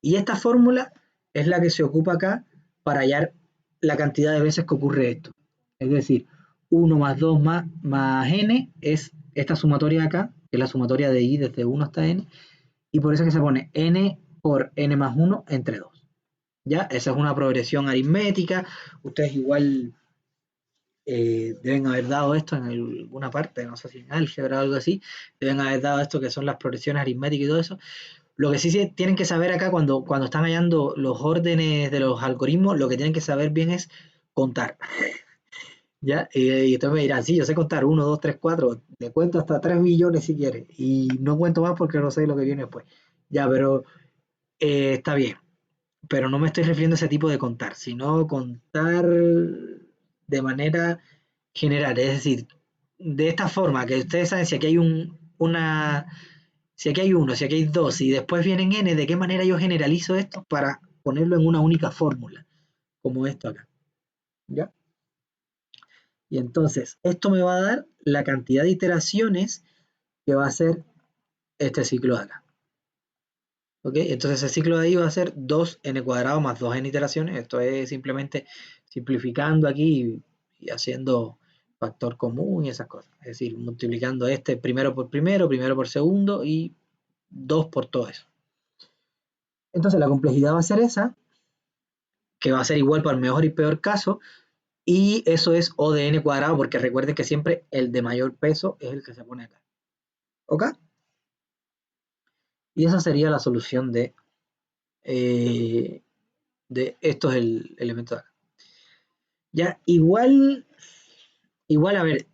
Y esta fórmula es la que se ocupa acá para hallar la cantidad de veces que ocurre esto. Es decir, 1 más 2 más n es esta sumatoria de acá, que es la sumatoria de i desde 1 hasta n, y por eso es que se pone n por n más 1 entre 2. ¿Ya? Esa es una progresión aritmética. Ustedes igual deben haber dado esto en alguna parte, no sé si en álgebra o algo así, deben haber dado esto que son las progresiones aritméticas y todo eso. Lo que sí tienen que saber acá cuando están hallando los órdenes de los algoritmos, lo que tienen que saber bien es contar. ¿Ya? Y ustedes me dirán, sí, yo sé contar 1, 2, 3, 4, le cuento hasta 3 millones si quiere, y no cuento más porque no sé lo que viene después. Ya, pero está bien, pero no me estoy refiriendo a ese tipo de contar, sino contar de manera general, es decir, de esta forma, que ustedes saben si aquí hay si aquí hay uno, si aquí hay dos, y después vienen n, ¿de qué manera yo generalizo esto para ponerlo en una única fórmula? Como esto acá, ¿ya? Y entonces, esto me va a dar la cantidad de iteraciones que va a ser este ciclo de acá. ¿Ok? Entonces el ciclo de ahí va a ser 2n cuadrado más 2n iteraciones. Esto es simplemente simplificando aquí y haciendo factor común y esas cosas. Es decir, multiplicando este primero por segundo y 2 por todo eso. Entonces la complejidad va a ser esa, que va a ser igual para el mejor y peor caso, y eso es O de n cuadrado, porque recuerden que siempre el de mayor peso es el que se pone acá. ¿Ok? Y esa sería la solución de estos elementos de acá. Ya, igual, a ver,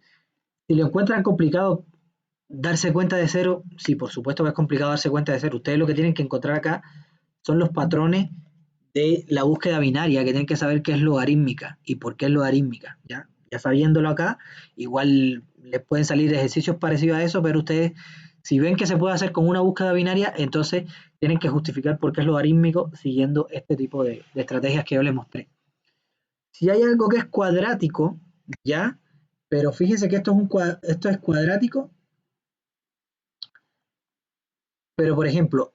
si lo encuentran complicado darse cuenta de cero, sí, por supuesto que es complicado darse cuenta de cero. Ustedes lo que tienen que encontrar acá son los patrones de la búsqueda binaria, que tienen que saber qué es logarítmica y por qué es logarítmica, ¿ya? Ya sabiéndolo acá, igual les pueden salir ejercicios parecidos a eso, pero ustedes, si ven que se puede hacer con una búsqueda binaria, entonces tienen que justificar por qué es logarítmico siguiendo este tipo de estrategias que yo les mostré. Si hay algo que es cuadrático, ya, pero fíjense que esto es cuadrático, pero por ejemplo,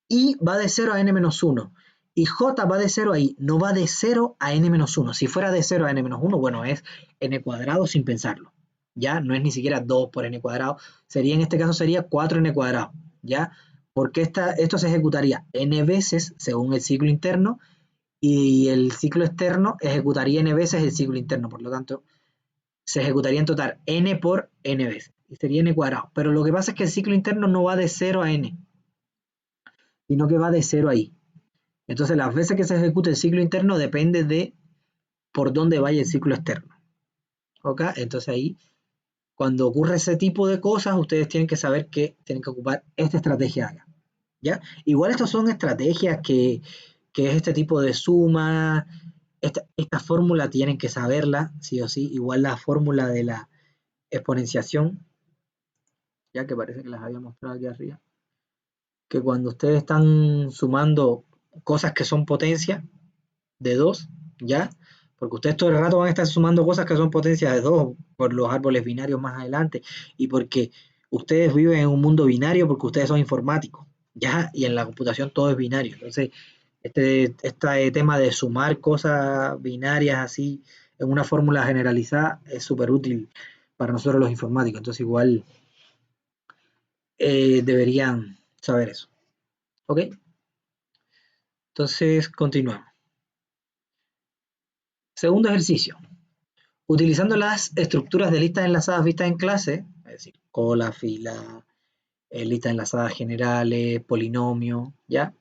i va de 0 a n-1 y j va de 0 a i, no va de 0 a n-1. Si fuera de 0 a n-1, bueno, es n cuadrado sin pensarlo, ya, no es ni siquiera 2 por n cuadrado, en este caso sería 4n cuadrado, ya, porque esto se ejecutaría n veces según el ciclo interno y el ciclo externo ejecutaría n veces el ciclo interno, por lo tanto, se ejecutaría en total n por n veces, y sería n cuadrado. Pero lo que pasa es que el ciclo interno no va de 0 a n, sino que va de 0 a i. Entonces, las veces que se ejecute el ciclo interno depende de por dónde vaya el ciclo externo. ¿Ok? Entonces ahí, cuando ocurre ese tipo de cosas, ustedes tienen que saber que tienen que ocupar esta estrategia acá. ¿Ya? Igual estas son estrategias que es este tipo de suma, esta fórmula tienen que saberla, sí o sí, igual la fórmula de la exponenciación, ya que parece que las había mostrado aquí arriba, que cuando ustedes están sumando cosas que son potencia de 2, ¿ya? Porque ustedes todo el rato van a estar sumando cosas que son potencia de 2 por los árboles binarios más adelante y porque ustedes viven en un mundo binario porque ustedes son informáticos, ¿ya? Y en la computación todo es binario. Entonces, este tema de sumar cosas binarias así en una fórmula generalizada es súper útil para nosotros los informáticos. Entonces, igual deberían saber eso. ¿Ok? Entonces, continuamos. Segundo ejercicio. Utilizando las estructuras de listas enlazadas vistas en clase, es decir, cola, fila, listas enlazadas generales, polinomio, ¿ya?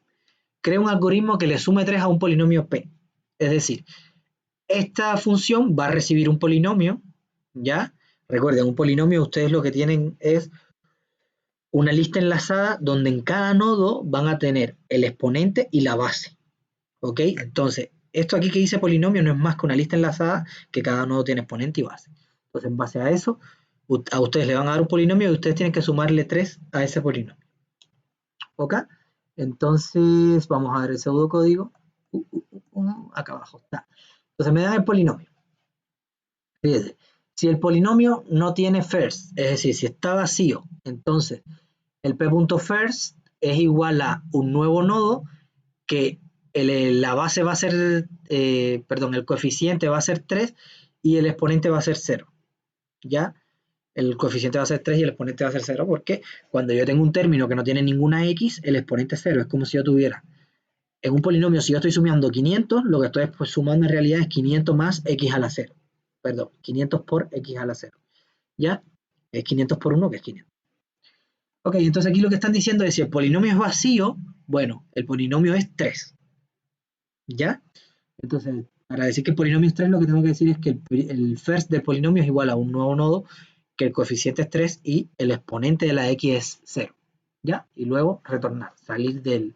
Crea un algoritmo que le sume 3 a un polinomio P. Es decir, esta función va a recibir un polinomio, ¿ya? Recuerden, un polinomio ustedes lo que tienen es una lista enlazada donde en cada nodo van a tener el exponente y la base, ¿ok? Entonces, esto aquí que dice polinomio no es más que una lista enlazada que cada nodo tiene exponente y base. Entonces, en base a eso, a ustedes le van a dar un polinomio y ustedes tienen que sumarle 3 a ese polinomio. ¿Ok? Entonces, vamos a ver el pseudocódigo. Acá abajo está. Entonces, me dan el polinomio. Fíjense, si el polinomio no tiene first, es decir, si está vacío, entonces el p.first es igual a un nuevo nodo que la base va a ser, el coeficiente va a ser 3 y el exponente va a ser 0. ¿Ya? El coeficiente va a ser 3 y el exponente va a ser 0 porque cuando yo tengo un término que no tiene ninguna x, el exponente es 0. Es como si yo tuviera, en un polinomio, si yo estoy sumando 500, lo que estoy sumando en realidad es 500 más x a la 0. Perdón, 500 por x a la 0. ¿Ya? Es 500 por 1, que es 500. Ok, entonces aquí lo que están diciendo es si el polinomio es vacío, bueno, el polinomio es 3. ¿Ya? Entonces, para decir que el polinomio es 3, lo que tengo que decir es que el first del polinomio es igual a un nuevo nodo, que el coeficiente es 3 y el exponente de la x es 0. ¿Ya? Y luego retornar, salir de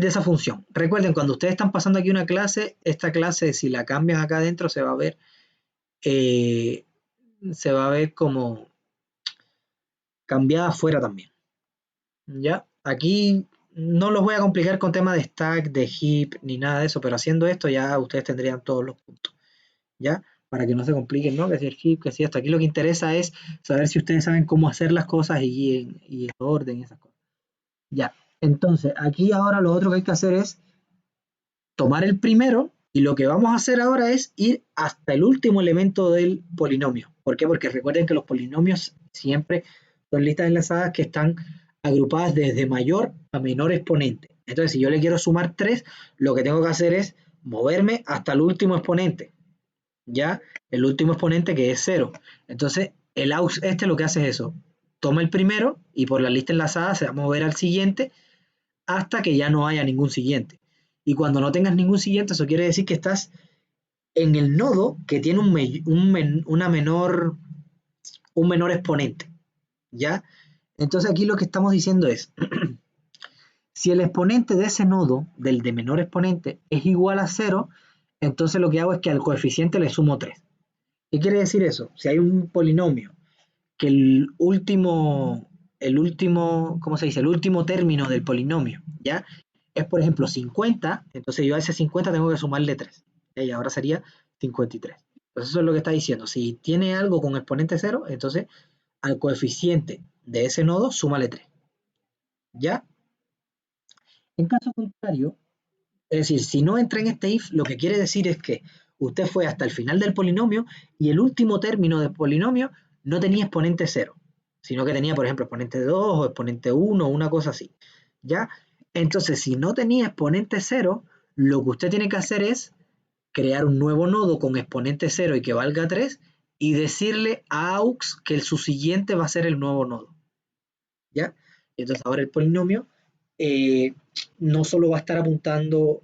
esa función. Recuerden, cuando ustedes están pasando aquí una clase, esta clase, si la cambian acá adentro, se va a ver como cambiada afuera también. ¿Ya? Aquí no los voy a complicar con temas de stack, de heap, ni nada de eso, pero haciendo esto ya ustedes tendrían todos los puntos. ¿Ya? Para que no se compliquen, ¿no? Que si el heap, que si esto. Aquí lo que interesa es saber si ustedes saben cómo hacer las cosas y en orden y esas cosas. Ya. Entonces, aquí ahora lo otro que hay que hacer es tomar el primero y lo que vamos a hacer ahora es ir hasta el último elemento del polinomio. ¿Por qué? Porque recuerden que los polinomios siempre son listas enlazadas que están agrupadas desde mayor a menor exponente. Entonces, si yo le quiero sumar 3, lo que tengo que hacer es moverme hasta el último exponente. ¿Ya? El último exponente que es 0. Entonces, el aux lo que hace es eso. Toma el primero y por la lista enlazada se va a mover al siguiente hasta que ya no haya ningún siguiente. Y cuando no tengas ningún siguiente, eso quiere decir que estás en el nodo que tiene un menor exponente. ¿Ya? Entonces aquí lo que estamos diciendo es, si el exponente de ese nodo, del de menor exponente, es igual a 0, entonces lo que hago es que al coeficiente le sumo 3. ¿Qué quiere decir eso? Si hay un polinomio que ¿cómo se dice? El último término del polinomio, ¿ya? Es, por ejemplo, 50, entonces yo a ese 50 tengo que sumarle 3. Y ahora sería 53. Entonces eso es lo que está diciendo. Si tiene algo con exponente 0, entonces al coeficiente de ese nodo, súmale 3. ¿Ya? En caso contrario, es decir, si no entra en este if, lo que quiere decir es que usted fue hasta el final del polinomio y el último término del polinomio no tenía exponente 0, sino que tenía, por ejemplo, exponente 2 o exponente 1 o una cosa así. ¿Ya? Entonces, si no tenía exponente 0, lo que usted tiene que hacer es crear un nuevo nodo con exponente 0 y que valga 3 y decirle a aux que su siguiente va a ser el nuevo nodo. ¿Ya? Entonces ahora el polinomio no solo va a estar apuntando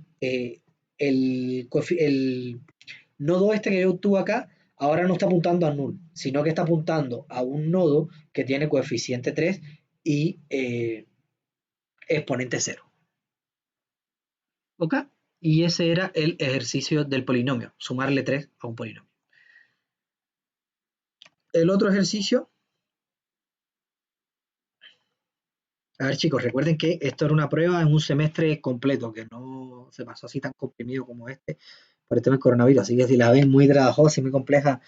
el nodo que yo obtuve acá, ahora no está apuntando a null, sino que está apuntando a un nodo que tiene coeficiente 3 y exponente 0. ¿Ok? Y ese era el ejercicio del polinomio, sumarle 3 a un polinomio. El otro ejercicio A ver, chicos, recuerden que esto era una prueba en un semestre completo, que no se pasó así tan comprimido como este por el tema del coronavirus. Así que si la ven muy trabajosa y muy compleja,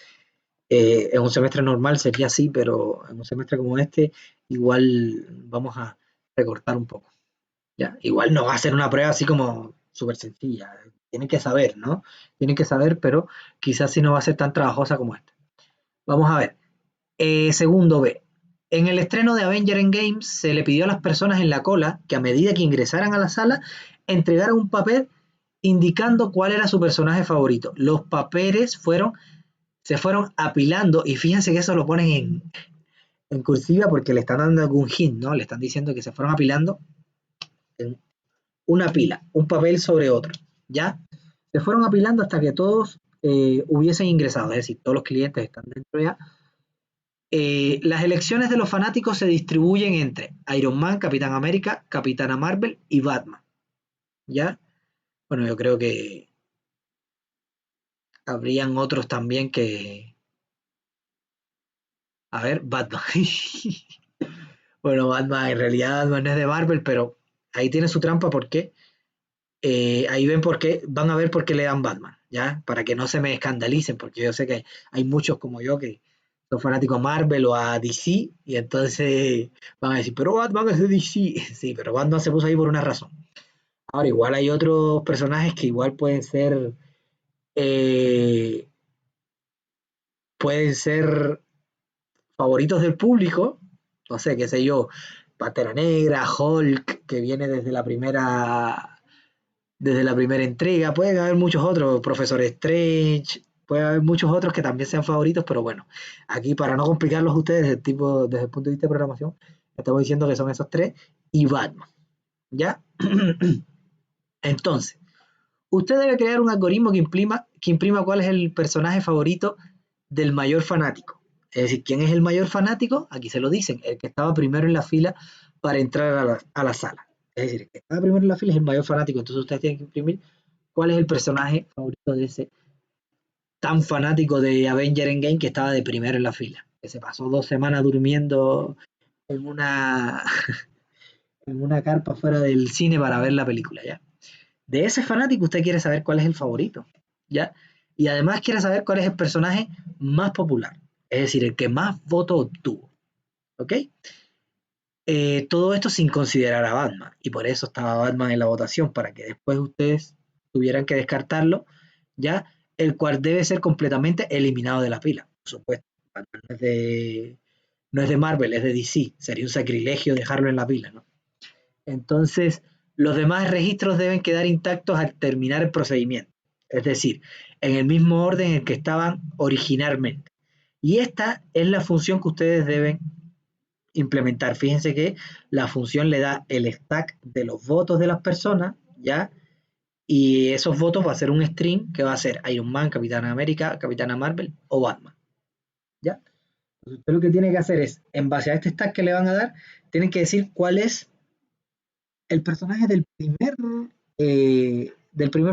en un semestre normal sería así, pero en un semestre como este, igual vamos a recortar un poco. ¿Ya? Igual no va a ser una prueba así como súper sencilla. Tienen que saber, ¿no? Tienen que saber, pero quizás sí no va a ser tan trabajosa como esta. Vamos a ver. Segundo B. En el estreno de Avenger Endgame se le pidió a las personas en la cola que a medida que ingresaran a la sala entregaran un papel indicando cuál era su personaje favorito. Los papeles se fueron apilando y fíjense que eso lo ponen en cursiva porque le están dando algún hint, ¿no? Le están diciendo que se fueron apilando en una pila, un papel sobre otro, ¿ya? Se fueron apilando hasta que todos hubiesen ingresado, es decir, todos los clientes están dentro ya. Las elecciones de los fanáticos se distribuyen entre Iron Man, Capitán América, Capitana Marvel y Batman, ¿ya? Bueno, yo creo que habrían otros también que... A ver, Batman. Bueno, Batman, en realidad Batman no es de Marvel, pero ahí tiene su trampa porque ahí ven por qué, van a ver por qué le dan Batman, ¿ya? Para que no se me escandalicen, porque yo sé que hay muchos como yo que son fanáticos a Marvel o a DC, y entonces van a decir, pero Batman es de DC. Sí, pero Batman se puso ahí por una razón. Ahora, igual hay otros personajes que igual eh, pueden ser favoritos del público, no sé, qué sé yo, Pantera Negra, Hulk, que viene desde la primera entrega, pueden haber muchos otros, Profesor Strange, puede haber muchos otros que también sean favoritos, pero bueno, aquí para no complicarlos a ustedes desde el punto de vista de programación, estamos diciendo que son esos tres y Batman, ¿ya? Entonces, usted debe crear un algoritmo que imprima cuál es el personaje favorito del mayor fanático. Es decir, ¿quién es el mayor fanático? Aquí se lo dicen, el que estaba primero en la fila para entrar a la sala. Es decir, el que estaba primero en la fila es el mayor fanático, entonces ustedes tienen que imprimir cuál es el personaje favorito de ese tan fanático de Avenger Endgame que estaba de primero en la fila, que se pasó 2 semanas durmiendo en una, en una carpa fuera del cine para ver la película, ¿ya? De ese fanático usted quiere saber cuál es el favorito, ¿ya? Y además quiere saber cuál es el personaje más popular, es decir, el que más votos obtuvo, ¿ok? Todo esto sin considerar a Batman, y por eso estaba Batman en la votación, para que después ustedes tuvieran que descartarlo, ¿ya? El cual debe ser completamente eliminado de la pila, por supuesto. Batman no es de Marvel, es de DC, sería un sacrilegio dejarlo en la pila, ¿no? Entonces, los demás registros deben quedar intactos al terminar el procedimiento, es decir, en el mismo orden en el que estaban originalmente. Y esta es la función que ustedes deben implementar. Fíjense que la función le da el stack de los votos de las personas, ¿ya? Y esos votos va a ser un string que va a ser Iron Man, Capitana América, Capitana Marvel o Batman, ¿ya? Entonces, usted lo que tiene que hacer es, en base a este stack que le van a dar, tienen que decir cuál es el personaje del primer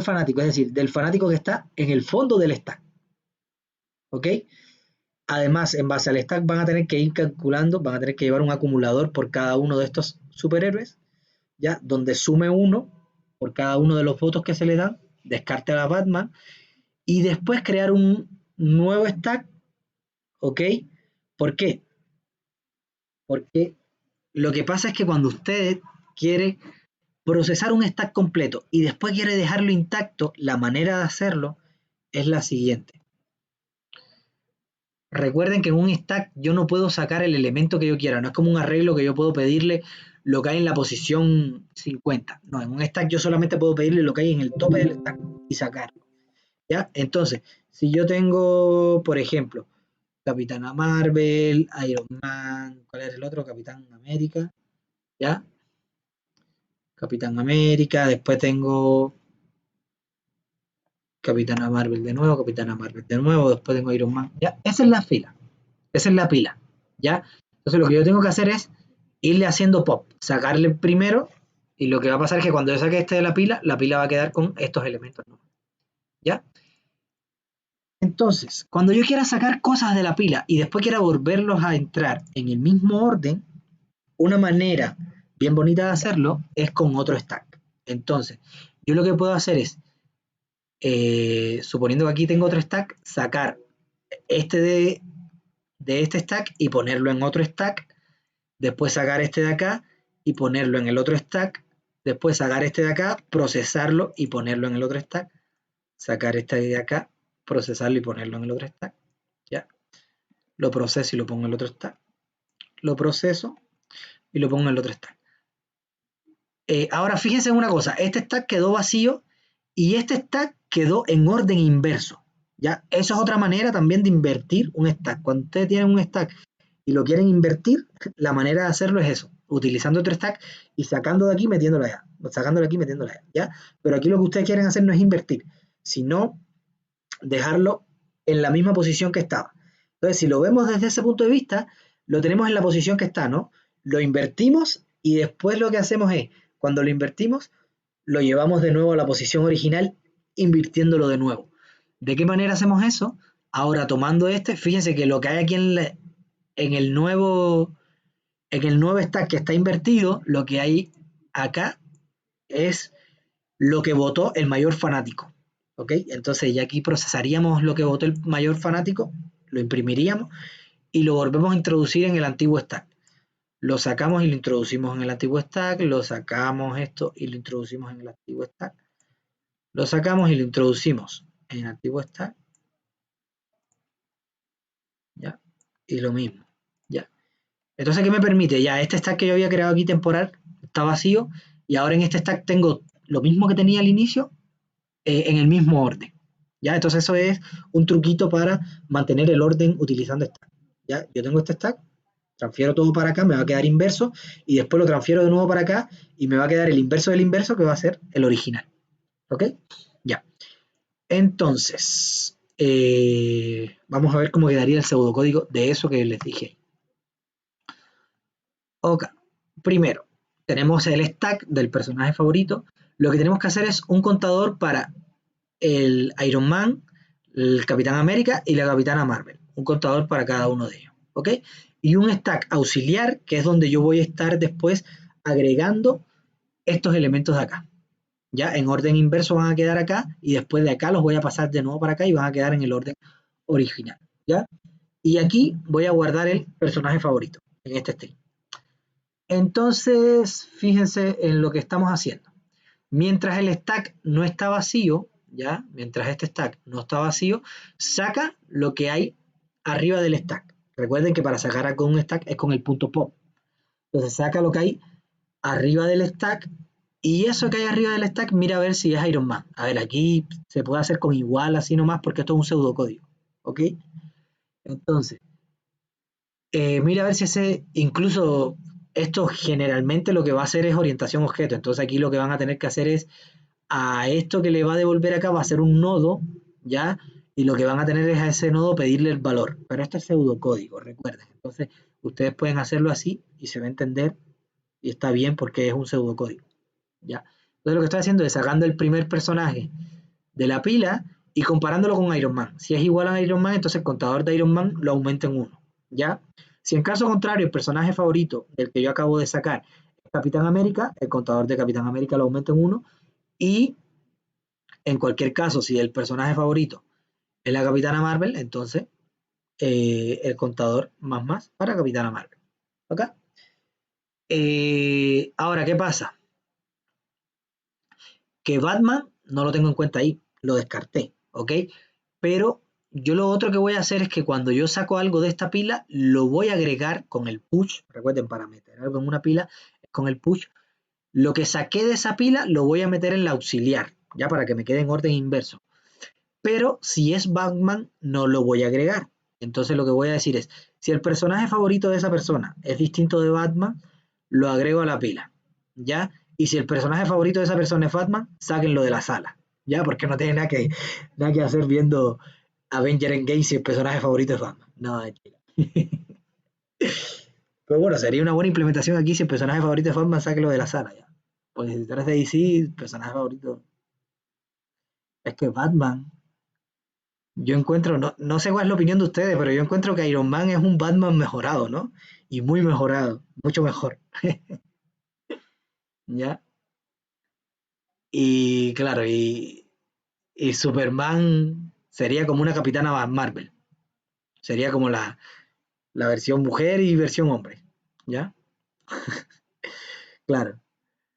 fanático, es decir, del fanático que está en el fondo del stack, ¿ok? Además, en base al stack van a tener que ir calculando, van a tener que llevar un acumulador por cada uno de estos superhéroes, ¿ya? Donde sume uno por cada uno de los votos que se le dan, descarte a la Batman, y después crear un nuevo stack, ¿ok? ¿Por qué? Porque lo que pasa es que cuando usted quiere procesar un stack completo y después quiere dejarlo intacto, la manera de hacerlo es la siguiente. Recuerden que en un stack yo no puedo sacar el elemento que yo quiera, no es como un arreglo que yo puedo pedirle lo que hay en la posición 50. No, en un stack yo solamente puedo pedirle lo que hay en el tope del stack y sacarlo. ¿Ya? Entonces, si yo tengo, por ejemplo, Capitana Marvel, Iron Man, ¿cuál es el otro? Capitán América, ¿ya? Capitán América, después tengo Capitana Marvel de nuevo, Capitana Marvel de nuevo, después tengo Iron Man. Ya, esa es la fila, esa es la pila, ¿ya? Entonces lo que yo tengo que hacer es irle haciendo pop, sacarle primero, y lo que va a pasar es que cuando yo saque este de la pila va a quedar con estos elementos, ¿no? ¿Ya? Entonces, cuando yo quiera sacar cosas de la pila y después quiera volverlos a entrar en el mismo orden, una manera bien bonita de hacerlo es con otro stack. Entonces, yo lo que puedo hacer es, suponiendo que aquí tengo otro stack, sacar este de este stack y ponerlo en otro stack, después sacar este de acá y ponerlo en el otro stack, después sacar este de acá, procesarlo y ponerlo en el otro stack, sacar este de acá, procesarlo y ponerlo en el otro stack, ya, lo proceso y lo pongo en el otro stack, lo proceso y lo pongo en el otro stack. Ahora fíjense en una cosa, este stack quedó vacío y este stack quedó en orden inverso, ¿ya? Eso es otra manera también de invertir un stack. Cuando ustedes tienen un stack y lo quieren invertir, la manera de hacerlo es eso, utilizando otro stack y sacando de aquí, metiéndolo allá, sacándolo de aquí, metiéndolo allá, ¿ya? Pero aquí lo que ustedes quieren hacer no es invertir, sino dejarlo en la misma posición que estaba. Entonces, si lo vemos desde ese punto de vista, lo tenemos en la posición que está, ¿no? Lo invertimos y después lo que hacemos es, cuando lo invertimos, lo llevamos de nuevo a la posición original, invirtiéndolo de nuevo. ¿De qué manera hacemos eso? Ahora, tomando este, fíjense que lo que hay aquí en el nuevo stack que está invertido, lo que hay acá es lo que votó el mayor fanático. ¿Ok? Entonces ya aquí procesaríamos lo que votó el mayor fanático, lo imprimiríamos y lo volvemos a introducir en el antiguo stack. Lo sacamos y lo introducimos en el antiguo stack, lo sacamos esto y lo introducimos en el antiguo stack. Lo sacamos y lo introducimos en el antiguo stack. ¿Ya? Y lo mismo. ¿Ya? Entonces, ¿qué me permite? Ya, este stack que yo había creado aquí temporal está vacío y ahora en este stack tengo lo mismo que tenía al inicio en el mismo orden. ¿Ya? Entonces eso es un truquito para mantener el orden utilizando stack. ¿Ya? Yo tengo este stack, transfiero todo para acá, me va a quedar inverso y después lo transfiero de nuevo para acá y me va a quedar el inverso del inverso que va a ser el original. ¿Ok? Ya. Entonces, vamos a ver cómo quedaría el pseudocódigo de eso que les dije. Ok, primero, tenemos el stack del personaje favorito. Lo que tenemos que hacer es un contador para el Iron Man, el Capitán América y la Capitana Marvel. Un contador para cada uno de ellos. ¿Ok? Y un stack auxiliar, que es donde yo voy a estar después agregando estos elementos de acá. Ya en orden inverso van a quedar acá y después de acá los voy a pasar de nuevo para acá y van a quedar en el orden original. ¿Ya? Y aquí voy a guardar el personaje favorito en este string. Entonces, fíjense en lo que estamos haciendo. Mientras el stack no está vacío, ¿ya? Mientras este stack no está vacío, saca lo que hay arriba del stack. Recuerden que para sacar con un stack es con el punto pop. Entonces saca lo que hay arriba del stack y eso que hay arriba del stack, mira a ver si es Iron Man. A ver, aquí se puede hacer con igual así nomás porque esto es un pseudocódigo. ¿Ok? Entonces, mira a ver si ese, incluso esto generalmente lo que va a hacer es orientación objeto. Entonces aquí lo que van a tener que hacer es a esto que le va a devolver acá va a ser un nodo, ¿ya? Y lo que van a tener es a ese nodo pedirle el valor. Pero esto es pseudocódigo, recuerden. Entonces ustedes pueden hacerlo así y se va a entender y está bien porque es un pseudocódigo, ¿ya? Entonces lo que estoy haciendo es sacando el primer personaje de la pila y comparándolo con Iron Man. Si es igual a Iron Man, entonces el contador de Iron Man lo aumenta en 1, ¿ya? Si en caso contrario el personaje favorito del que yo acabo de sacar es Capitán América, el contador de Capitán América lo aumenta en 1 y en cualquier caso, si el personaje favorito es la Capitana Marvel, entonces el contador más para Capitana Marvel. ¿Ok? Ahora, ¿qué pasa? Que Batman no lo tengo en cuenta ahí, lo descarté, ¿ok? Pero yo lo otro que voy a hacer es que cuando yo saco algo de esta pila, lo voy a agregar con el push. Recuerden, para meter algo en una pila, con el push. Lo que saqué de esa pila lo voy a meter en la auxiliar, ya para que me quede en orden inverso. Pero si es Batman, no lo voy a agregar. Entonces lo que voy a decir es, si el personaje favorito de esa persona es distinto de Batman, lo agrego a la pila, ¿ya? Y si el personaje favorito de esa persona es Batman, sáquenlo de la sala, ¿ya? Porque no tiene nada que hacer viendo Avenger Endgame si el personaje favorito es Batman. No, mentira. Pero bueno, sería una buena implementación aquí si el personaje favorito es Batman, sáquenlo de la sala, ¿ya? Pues si tú eres de DC, el personaje favorito es que Batman. Yo encuentro, no sé cuál es la opinión de ustedes, pero yo encuentro que Iron Man es un Batman mejorado, ¿no? Y muy mejorado, mucho mejor. ¿ya? Y claro, y Superman sería como una Capitana Marvel. Sería como la versión mujer y versión hombre, ¿ya? Claro,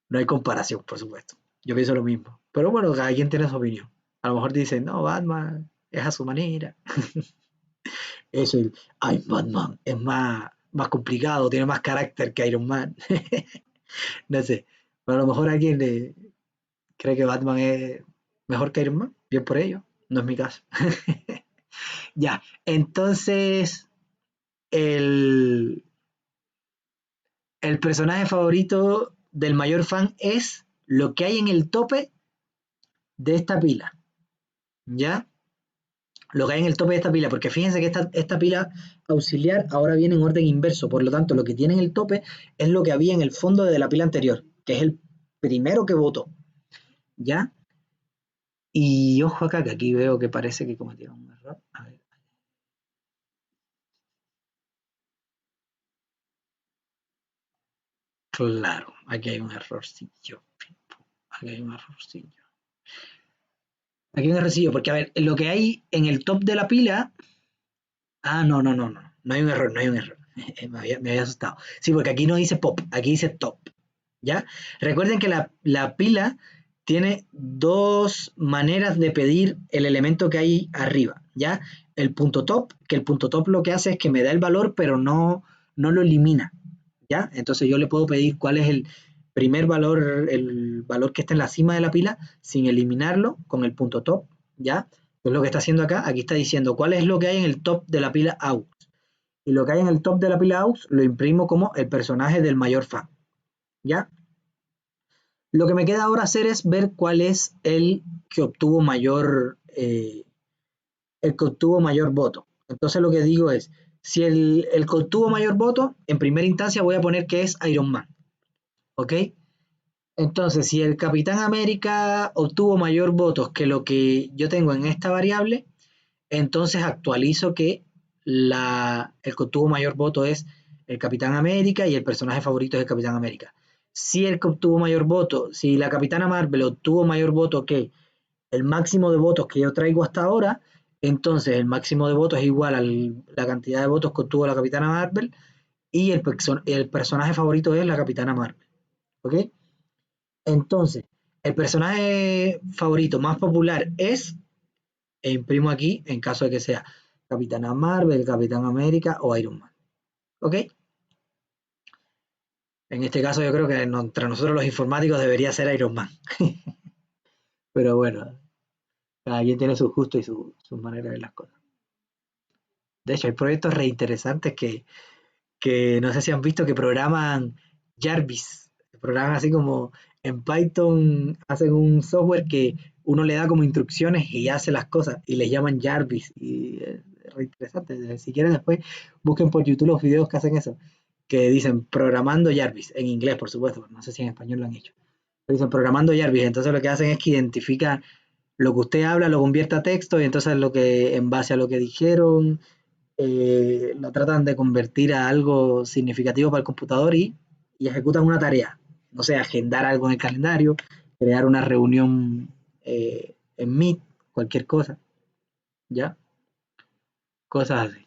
no hay comparación, por supuesto. Yo pienso lo mismo. Pero bueno, cada quien tiene su opinión. A lo mejor dicen, no, Batman es a su manera. Eso, ay, Batman es más complicado, tiene más carácter que Iron Man. No sé. Pero a lo mejor alguien cree que Batman es mejor que Iron Man. Bien por ello. No es mi caso. Ya, entonces el, el personaje favorito del mayor fan es lo que hay en el tope de esta pila. ¿Ya? Lo que hay en el tope de esta pila, porque fíjense que esta pila auxiliar ahora viene en orden inverso, por lo tanto lo que tiene en el tope es lo que había en el fondo de la pila anterior, que es el primero que votó, ¿ya? Y ojo acá, que aquí veo que parece que cometieron un error. A ver, claro, aquí hay un errorcillo. Aquí hay un errorcillo. Aquí hay un errorcillo, porque a ver, lo que hay en el top de la pila. Ah, no, no, no, no. No hay un error, no hay un error. Me había asustado. Sí, porque aquí no dice pop, aquí dice top. ¿Ya? Recuerden que la pila tiene dos maneras de pedir el elemento que hay arriba, ¿ya? El punto top, que el punto top lo que hace es que me da el valor, pero no lo elimina, ¿ya? Entonces yo le puedo pedir cuál es el primer valor, el valor que está en la cima de la pila, sin eliminarlo con el punto top, ¿ya? Es lo que está haciendo acá. Aquí está diciendo cuál es lo que hay en el top de la pila aux. Y lo que hay en el top de la pila aux lo imprimo como el personaje del mayor fan, ¿ya? Lo que me queda ahora hacer es ver cuál es el que obtuvo mayor voto. Entonces lo que digo es, si el que obtuvo mayor voto, en primera instancia voy a poner que es Iron Man, ¿ok? Entonces, si el Capitán América obtuvo mayor votos que lo que yo tengo en esta variable, entonces actualizo que el que obtuvo mayor voto es el Capitán América y el personaje favorito es el Capitán América. Si el que obtuvo mayor voto, si la Capitana Marvel obtuvo mayor voto que el máximo de votos que yo traigo hasta ahora, entonces el máximo de votos es igual a la cantidad de votos que obtuvo la Capitana Marvel y el personaje favorito es la Capitana Marvel. ¿Ok? Entonces, el personaje favorito más popular es, e imprimo aquí en caso de que sea Capitana Marvel, Capitán América o Iron Man. ¿Ok? En este caso yo creo que entre nosotros los informáticos debería ser Iron Man. Pero bueno, cada quien tiene su gusto y su manera de ver las cosas. De hecho, hay proyectos reinteresantes que no sé si han visto que programan Jarvis. Programan así como en Python, hacen un software que uno le da como instrucciones y hace las cosas y les llaman Jarvis. Y es reinteresante. Si quieren después busquen por YouTube los videos que hacen eso, que dicen programando Jarvis, en inglés por supuesto, no sé si en español lo han hecho. Pero dicen programando Jarvis, entonces lo que hacen es que identifica lo que usted habla, lo convierte a texto y entonces lo que en base a lo que dijeron lo tratan de convertir a algo significativo para el computador y ejecutan una tarea. No sé, agendar algo en el calendario, crear una reunión en Meet, cualquier cosa, ¿ya? Cosas así.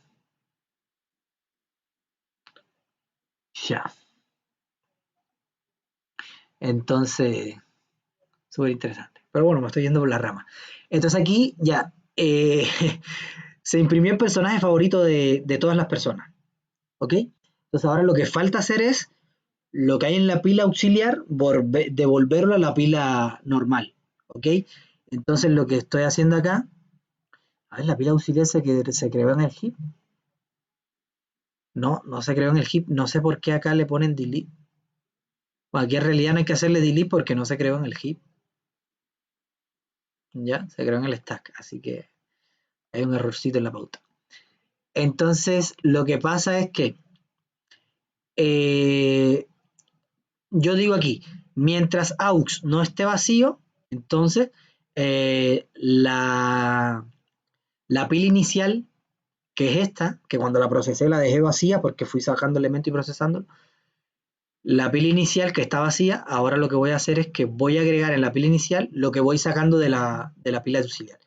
Ya. Entonces, súper interesante. Pero bueno, me estoy yendo por la rama. Entonces aquí ya se imprimió el personaje favorito de todas las personas, ¿ok? Entonces ahora lo que falta hacer es lo que hay en la pila auxiliar, devolverlo a la pila normal, ¿ok? Entonces lo que estoy haciendo acá, a ver, la pila auxiliar se creó en el heap. No se creó en el heap, no sé por qué acá le ponen delete. Bueno, aquí en realidad no hay que hacerle delete porque no se creó en el heap, ya, se creó en el stack, así que hay un errorcito en la pauta. Entonces lo que pasa es que eh, yo digo aquí, mientras aux no esté vacío, entonces la pila inicial, que es esta, que cuando la procesé la dejé vacía porque fui sacando elementos y procesándolo, La pila inicial que está vacía, ahora lo que voy a hacer es que voy a agregar en la pila inicial lo que voy sacando de la pila auxiliar.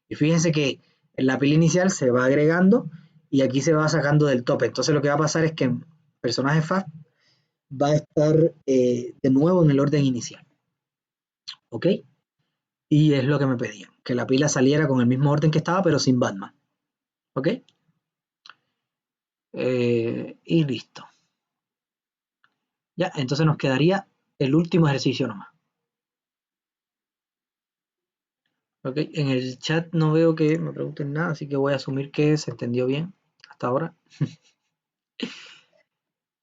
Y fíjense que en la pila inicial se va agregando y aquí se va sacando del tope. Entonces lo que va a pasar es que en personaje FAB va a estar de nuevo en el orden inicial. ¿Ok? Y es lo que me pedían, que la pila saliera con el mismo orden que estaba, pero sin Batman. ¿Ok? Y listo. Ya, entonces nos quedaría el último ejercicio nomás. ¿Ok? En el chat no veo que me pregunten nada, así que voy a asumir que se entendió bien hasta ahora.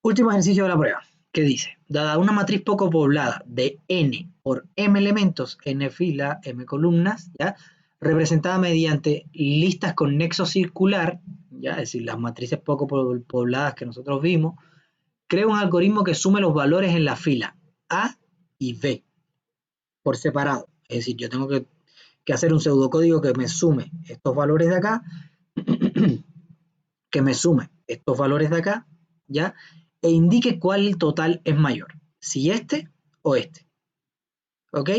Último ejercicio de la prueba, que dice, dada una matriz poco poblada de n por m elementos, n fila, m columnas, ¿ya? Representada mediante listas con nexo circular, ¿ya? Es decir, las matrices poco pobladas que nosotros vimos, crea un algoritmo que sume los valores en la fila A y B por separado. Es decir, yo tengo que hacer un pseudocódigo que me sume estos valores de acá, que me sume estos valores de acá, ¿ya? E indique cuál total es mayor, si este o este. ¿Ok?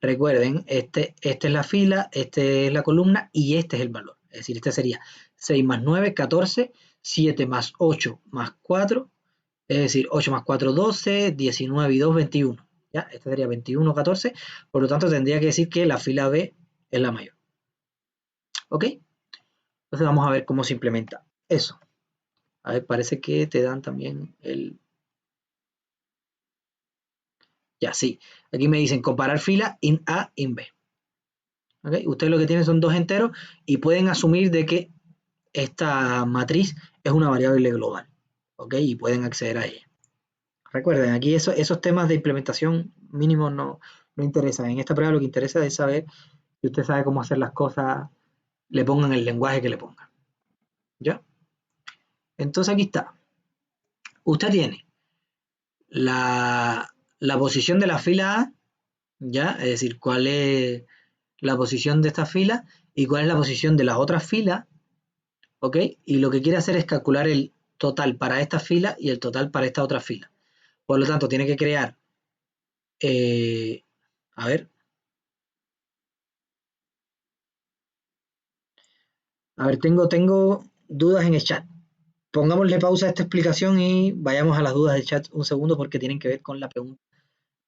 Recuerden, esta es la fila, esta es la columna y este es el valor. Es decir, este sería 6 más 9, 14, 7 más 8 más 4, es decir, 8 más 4, 12, 19 y 2, 21. ¿Ya? Este sería 21, 14. Por lo tanto, tendría que decir que la fila B es la mayor. ¿Ok? Entonces vamos a ver cómo se implementa eso. A ver, parece que te dan también el... Ya, sí. Aquí me dicen comparar fila in A, in B. ¿Okay? Ustedes lo que tienen son dos enteros y pueden asumir de que esta matriz es una variable global. ¿Ok? Y pueden acceder a ella. Recuerden, aquí esos temas de implementación mínimos no interesan. En esta prueba lo que interesa es saber si usted sabe cómo hacer las cosas, le pongan el lenguaje que le pongan. ¿Ya? Entonces aquí está. Usted tiene la posición de la fila A, ¿ya? Es decir, cuál es la posición de esta fila y cuál es la posición de las otras filas, ¿ok? Y lo que quiere hacer es calcular el total para esta fila y el total para esta otra fila. Por lo tanto, tiene que crear, a ver, tengo dudas en el chat. Pongámosle pausa a esta explicación y vayamos a las dudas del chat un segundo porque tienen que ver con la pregunta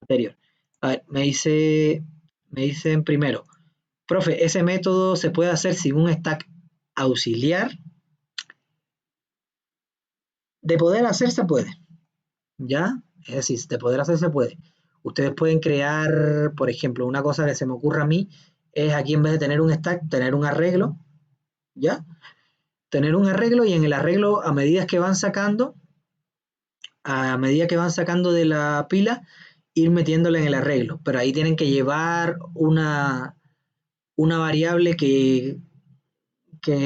anterior. A ver, me dicen primero, profe, ese método se puede hacer sin un stack auxiliar. De poder hacer se puede, ¿ya? Es decir, de poder hacer se puede. Ustedes pueden crear, por ejemplo, una cosa que se me ocurre a mí es aquí en vez de tener un stack, tener un arreglo, ¿ya? Tener un arreglo y en el arreglo a medida que van sacando de la pila, ir metiéndola en el arreglo. Pero ahí tienen que llevar una variable que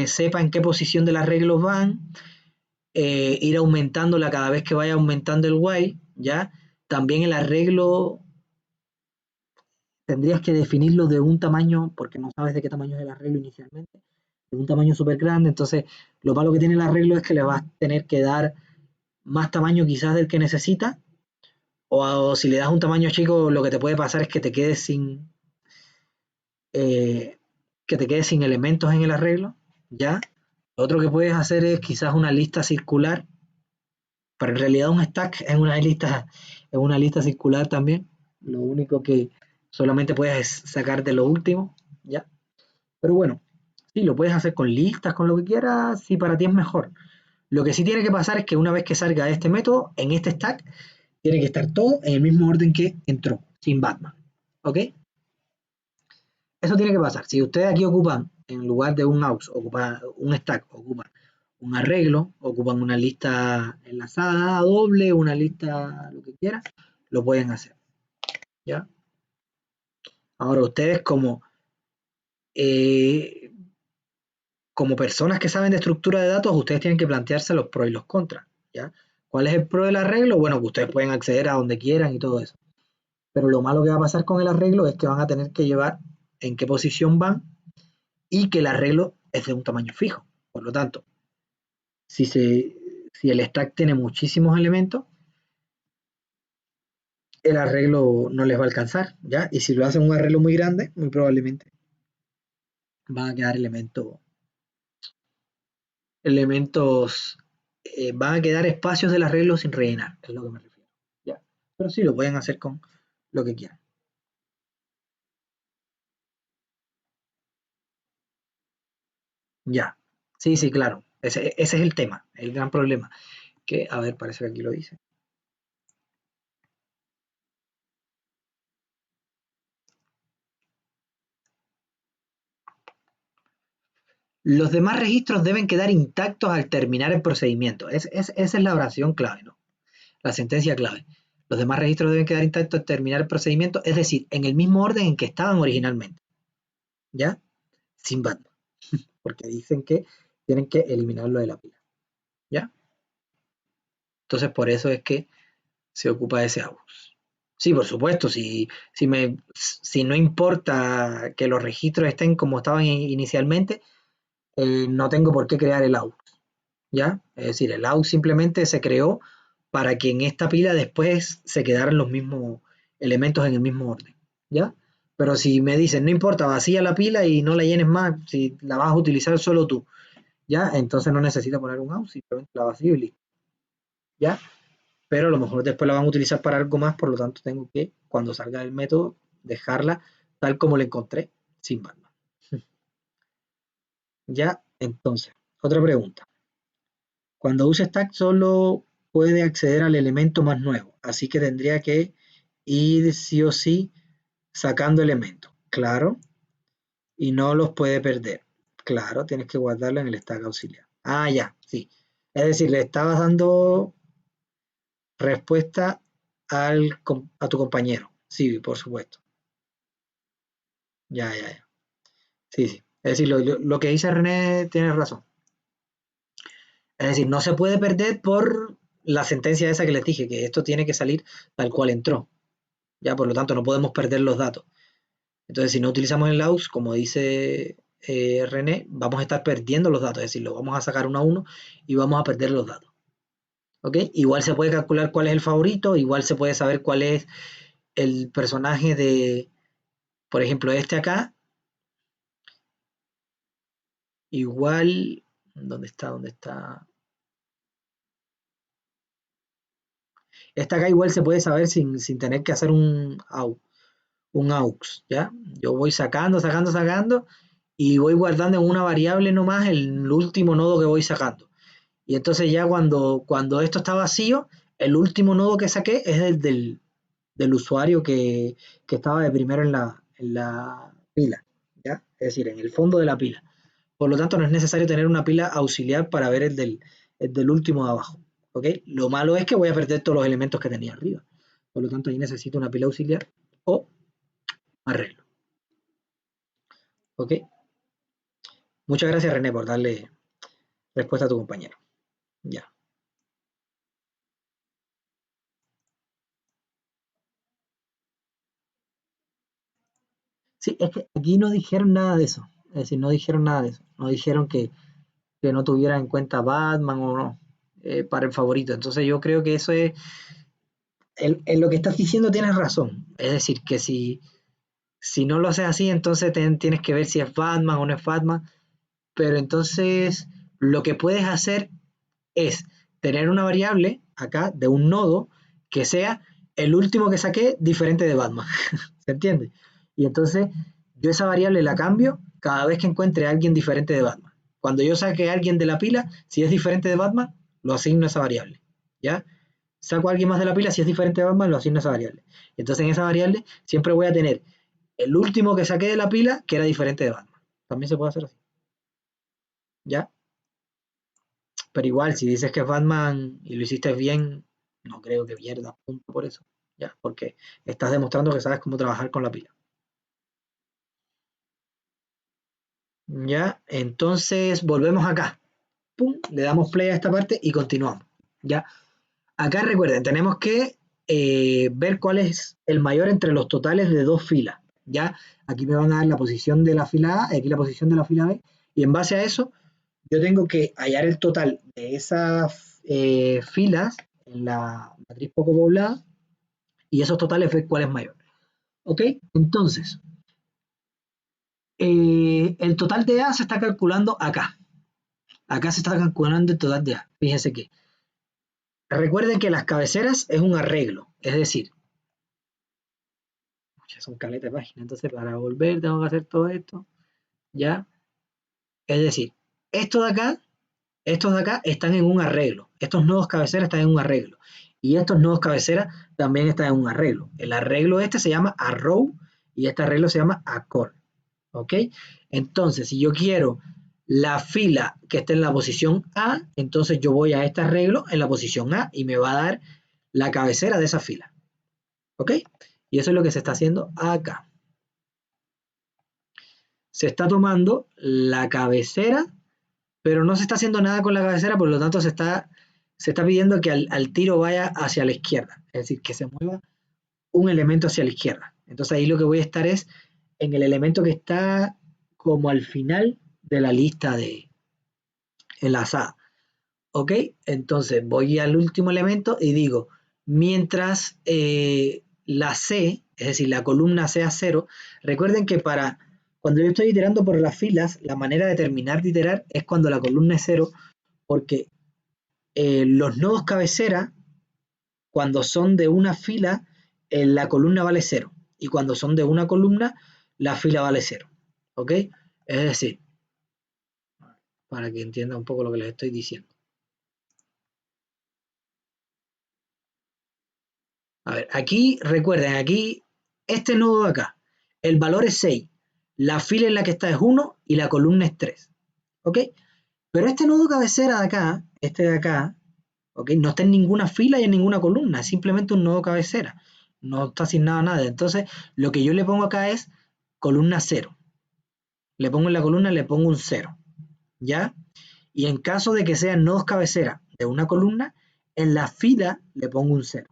sepa en qué posición del arreglo van, ir aumentándola cada vez que vaya aumentando el while, ¿ya? También el arreglo tendrías que definirlo de un tamaño, porque no sabes de qué tamaño es el arreglo inicialmente, de un tamaño súper grande, entonces lo malo que tiene el arreglo es que le vas a tener que dar más tamaño quizás del que necesita, o si le das un tamaño chico, lo que te puede pasar es eh, que te quedes sin elementos en el arreglo, ¿ya? Lo otro que puedes hacer es quizás una lista circular, pero en realidad un stack es una lista circular también. Lo único que solamente puedes sacar de lo último, ¿ya? Pero bueno, sí, lo puedes hacer con listas, con lo que quieras, si para ti es mejor. Lo que sí tiene que pasar es que una vez que salga este método, en este stack, tiene que estar todo en el mismo orden que entró, sin Batman. ¿Ok? Eso tiene que pasar. Si ustedes aquí ocupan, en lugar de un aux, ocupan un stack, ocupan un arreglo, ocupan una lista enlazada, doble, una lista, lo que quieran, lo pueden hacer. ¿Ya? Ahora ustedes eh, como personas que saben de estructura de datos, ustedes tienen que plantearse los pros y los contras. ¿Ya? ¿Cuál es el pro del arreglo? Bueno, que ustedes pueden acceder a donde quieran y todo eso. Pero lo malo que va a pasar con el arreglo es que van a tener que llevar en qué posición van y que el arreglo es de un tamaño fijo. Por lo tanto, si el stack tiene muchísimos elementos, el arreglo no les va a alcanzar, ¿ya? Y si lo hacen un arreglo muy grande, muy probablemente van a quedar elementos, van a quedar espacios del arreglo sin rellenar, es lo que me refiero, ¿ya? Pero sí, lo pueden hacer con lo que quieran. Ya, sí, sí, claro, ese es el tema, el gran problema, que, a ver, parece que aquí lo dice. Los demás registros deben quedar intactos al terminar el procedimiento. Esa es la oración clave, ¿no? La sentencia clave. Los demás registros deben quedar intactos al terminar el procedimiento, es decir, en el mismo orden en que estaban originalmente, ¿ya? Sin banda, porque dicen que tienen que eliminarlo de la pila, ¿ya? Entonces, por eso es que se ocupa ese AUX. Sí, por supuesto, si no importa que los registros estén como estaban inicialmente, no tengo por qué crear el AUX, ¿ya? Es decir, el AUX simplemente se creó para que en esta pila después se quedaran los mismos elementos en el mismo orden, ¿ya? Pero si me dicen, no importa, vacía la pila y no la llenes más, si la vas a utilizar solo tú, ¿ya? Entonces no necesito poner un AUX, simplemente la vacío y listo, ¿ya? Pero a lo mejor después la van a utilizar para algo más, por lo tanto tengo que, cuando salga del método, dejarla tal como la encontré, sin banda. ¿Ya? Entonces, otra pregunta. Cuando use stack solo puede acceder al elemento más nuevo, así que tendría que ir sí o sí sacando elementos. Claro, y no los puede perder. Claro, tienes que guardarlo en el stack auxiliar. Ah, ya, sí. Es decir, le estabas dando respuesta a tu compañero. Sí, por supuesto. Ya, ya, ya. Sí, sí. Es decir, lo que dice René tiene razón. Es decir, no se puede perder por la sentencia esa que les dije, que esto tiene que salir tal cual entró. Ya, por lo tanto, no podemos perder los datos. Entonces, si no utilizamos el AUX, como dice René, vamos a estar perdiendo los datos, es decir, lo vamos a sacar uno a uno y vamos a perder los datos. ¿Ok? Igual se puede calcular cuál es el favorito, igual se puede saber cuál es el personaje de, por ejemplo, este acá. Igual, ¿dónde está? ¿Dónde está? Esta acá igual se puede saber sin tener que hacer un AUX, ¿ya? Yo voy sacando, sacando, sacando y voy guardando en una variable nomás el último nodo que voy sacando. Y entonces ya cuando esto está vacío, el último nodo que saqué es el del usuario que estaba de primero en la pila, ¿ya? Es decir, en el fondo de la pila. Por lo tanto, no es necesario tener una pila auxiliar para ver el del último de abajo, ¿ok? Lo malo es que voy a perder todos los elementos que tenía arriba. Por lo tanto, ahí necesito una pila auxiliar o arreglo, ¿ok? Muchas gracias, René, por darle respuesta a tu compañero. Ya. Sí, es que aquí no dijeron nada de eso. Es decir, no dijeron nada de eso. No dijeron que no tuviera en cuenta Batman o no para el favorito. Entonces yo creo que eso es, en lo que estás diciendo tienes razón. Es decir, que si no lo haces así, entonces tienes que ver si es Batman o no es Batman. Pero entonces lo que puedes hacer es tener una variable acá de un nodo que sea el último que saqué diferente de Batman. ¿Se entiende? Y entonces yo esa variable la cambio cada vez que encuentre a alguien diferente de Batman. Cuando yo saque a alguien de la pila, si es diferente de Batman, lo asigno a esa variable. ¿Ya? Saco a alguien más de la pila, si es diferente de Batman, lo asigno a esa variable. Entonces en esa variable siempre voy a tener el último que saqué de la pila que era diferente de Batman. También se puede hacer así. ¿Ya? Pero igual, si dices que es Batman y lo hiciste bien, no creo que pierdas punto por eso. ¿Ya? Porque estás demostrando que sabes cómo trabajar con la pila. ¿Ya? Entonces volvemos acá. Pum, le damos play a esta parte y continuamos. ¿Ya? Acá recuerden, tenemos que ver cuál es el mayor entre los totales de dos filas. ¿Ya? Aquí me van a dar la posición de la fila A, aquí la posición de la fila B, y en base a eso, yo tengo que hallar el total de esas filas en la matriz poco poblada Y esos totales ver cuál es mayor. ¿Ok? Entonces, el total de A se está calculando acá. Acá se está calculando el total de A. Fíjense que recuerden que las cabeceras es un arreglo. Es decir, son caletas de páginas. Entonces, para volver tengo que hacer todo esto. ¿Ya? Es decir, estos de acá están en un arreglo. Estos nodos cabeceras están en un arreglo. Y estos nodos cabeceras también están en un arreglo. El arreglo este se llama arrow y este arreglo se llama accord. ¿Ok? Entonces, si yo quiero la fila que esté en la posición A, entonces yo voy a este arreglo en la posición A y me va a dar la cabecera de esa fila. ¿Ok? Y eso es lo que se está haciendo acá. Se está tomando la cabecera, pero no se está haciendo nada con la cabecera, por lo tanto se está pidiendo que al tiro vaya hacia la izquierda, es decir, que se mueva un elemento hacia la izquierda. Entonces ahí lo que voy a estar es en el elemento que está como al final de la lista de enlazada. ¿Ok? Entonces voy al último elemento y digo, mientras la C, es decir, la columna sea 0, recuerden que cuando yo estoy iterando por las filas, la manera de terminar de iterar es cuando la columna es 0, porque los nodos cabecera, cuando son de una fila, la columna vale 0. Y cuando son de una columna, la fila vale 0. ¿Ok? Es decir, para que entiendan un poco lo que les estoy diciendo. A ver, aquí, recuerden, aquí, este nodo de acá, el valor es 6. La fila en la que está es 1 y la columna es 3. ¿Ok? Pero este nodo cabecera de acá, este de acá, ¿ok? No está en ninguna fila y en ninguna columna, es simplemente un nodo cabecera. No está asignado a nada. Entonces, lo que yo le pongo acá es columna 0. Le pongo en la columna, le pongo un 0. ¿Ya? Y en caso de que sean nodos cabecera de una columna, en la fila le pongo un 0.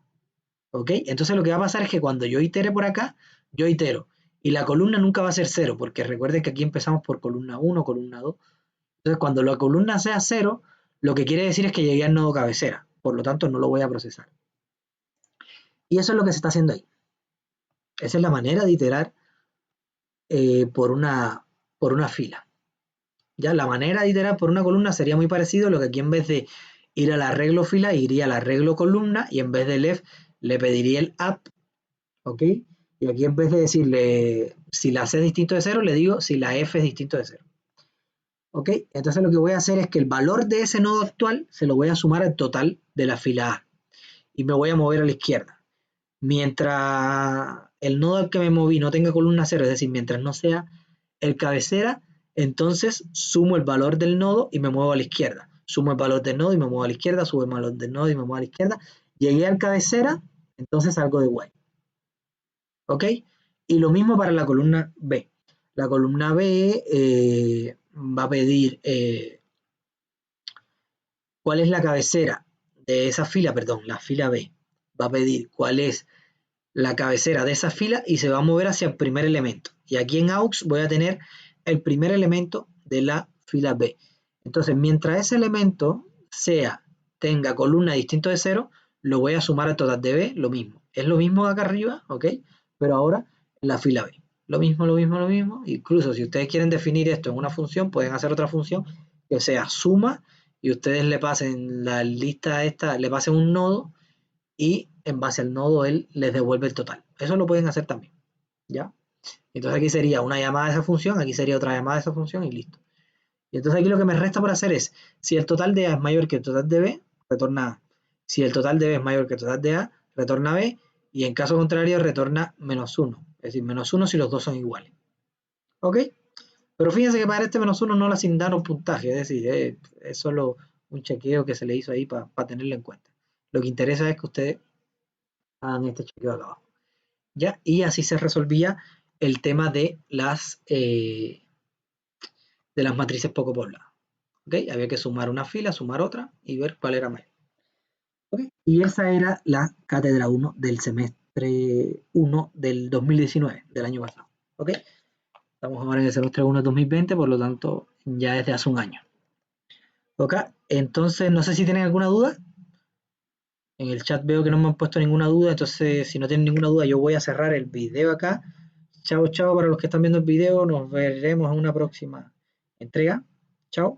¿Ok? Entonces lo que va a pasar es que cuando yo itere por acá, yo itero. Y la columna nunca va a ser 0, porque recuerden que aquí empezamos por columna 1, columna 2. Entonces cuando la columna sea 0, lo que quiere decir es que llegué al nodo cabecera. Por lo tanto, no lo voy a procesar. Y eso es lo que se está haciendo ahí. Esa es la manera de iterar por una fila. Ya, la manera de iterar por una columna sería muy parecido a lo que aquí en vez de ir al arreglo fila, iría al arreglo columna y en vez de left le pediría el up, ¿ok? Y aquí en vez de decirle si la C es distinto de 0, le digo si la F es distinto de 0. ¿Ok? Entonces lo que voy a hacer es que el valor de ese nodo actual se lo voy a sumar al total de la fila A y me voy a mover a la izquierda. Mientras el nodo al que me moví no tenga columna 0, es decir, mientras no sea el cabecera, entonces sumo el valor del nodo y me muevo a la izquierda. Sumo el valor del nodo y me muevo a la izquierda, subo el valor del nodo y me muevo a la izquierda. Llegué al cabecera, entonces salgo de while. ¿Ok? Y lo mismo para la columna B. La columna B va a pedir cuál es la cabecera de esa fila, perdón, la fila B. Va a pedir cuál es la cabecera de esa fila y se va a mover hacia el primer elemento. Y aquí en AUX voy a tener el primer elemento de la fila B. Entonces, mientras ese elemento tenga columna distinto de 0, lo voy a sumar al total de B, lo mismo. Es lo mismo de acá arriba, ¿ok? Pero ahora en la fila B. Lo mismo, lo mismo, lo mismo. Incluso si ustedes quieren definir esto en una función, pueden hacer otra función que sea suma y ustedes le pasen la lista esta, le pasen un nodo y en base al nodo él les devuelve el total. Eso lo pueden hacer también, ¿ya? Entonces aquí sería una llamada de esa función, aquí sería otra llamada de esa función y listo. Y entonces aquí lo que me resta por hacer es, si el total de A es mayor que el total de B, retorna A. Si el total de B es mayor que el total de A, retorna B. Y en caso contrario, retorna -1. Es decir, -1 si los dos son iguales. ¿Ok? Pero fíjense que para este -1 no le asignaron puntaje, es decir, es solo un chequeo que se le hizo ahí para tenerlo en cuenta. Lo que interesa es que ustedes hagan este chequeo acá abajo. ¿Ya? Y así se resolvía el tema de las matrices poco pobladas. ¿Okay? Había que sumar una fila, sumar otra y ver cuál era mayor. ¿Okay? Y esa era la cátedra 1 del semestre 1 del 2019, del año pasado. ¿Okay? Estamos ahora en el semestre 1 del 2020, por lo tanto ya desde hace un año. ¿Okay? Entonces, no sé si tienen alguna duda En el chat veo que no me han puesto ninguna duda, entonces si no tienen ninguna duda yo voy a cerrar el video acá. Chao, chao para los que están viendo el video, nos veremos en una próxima entrega. Chao.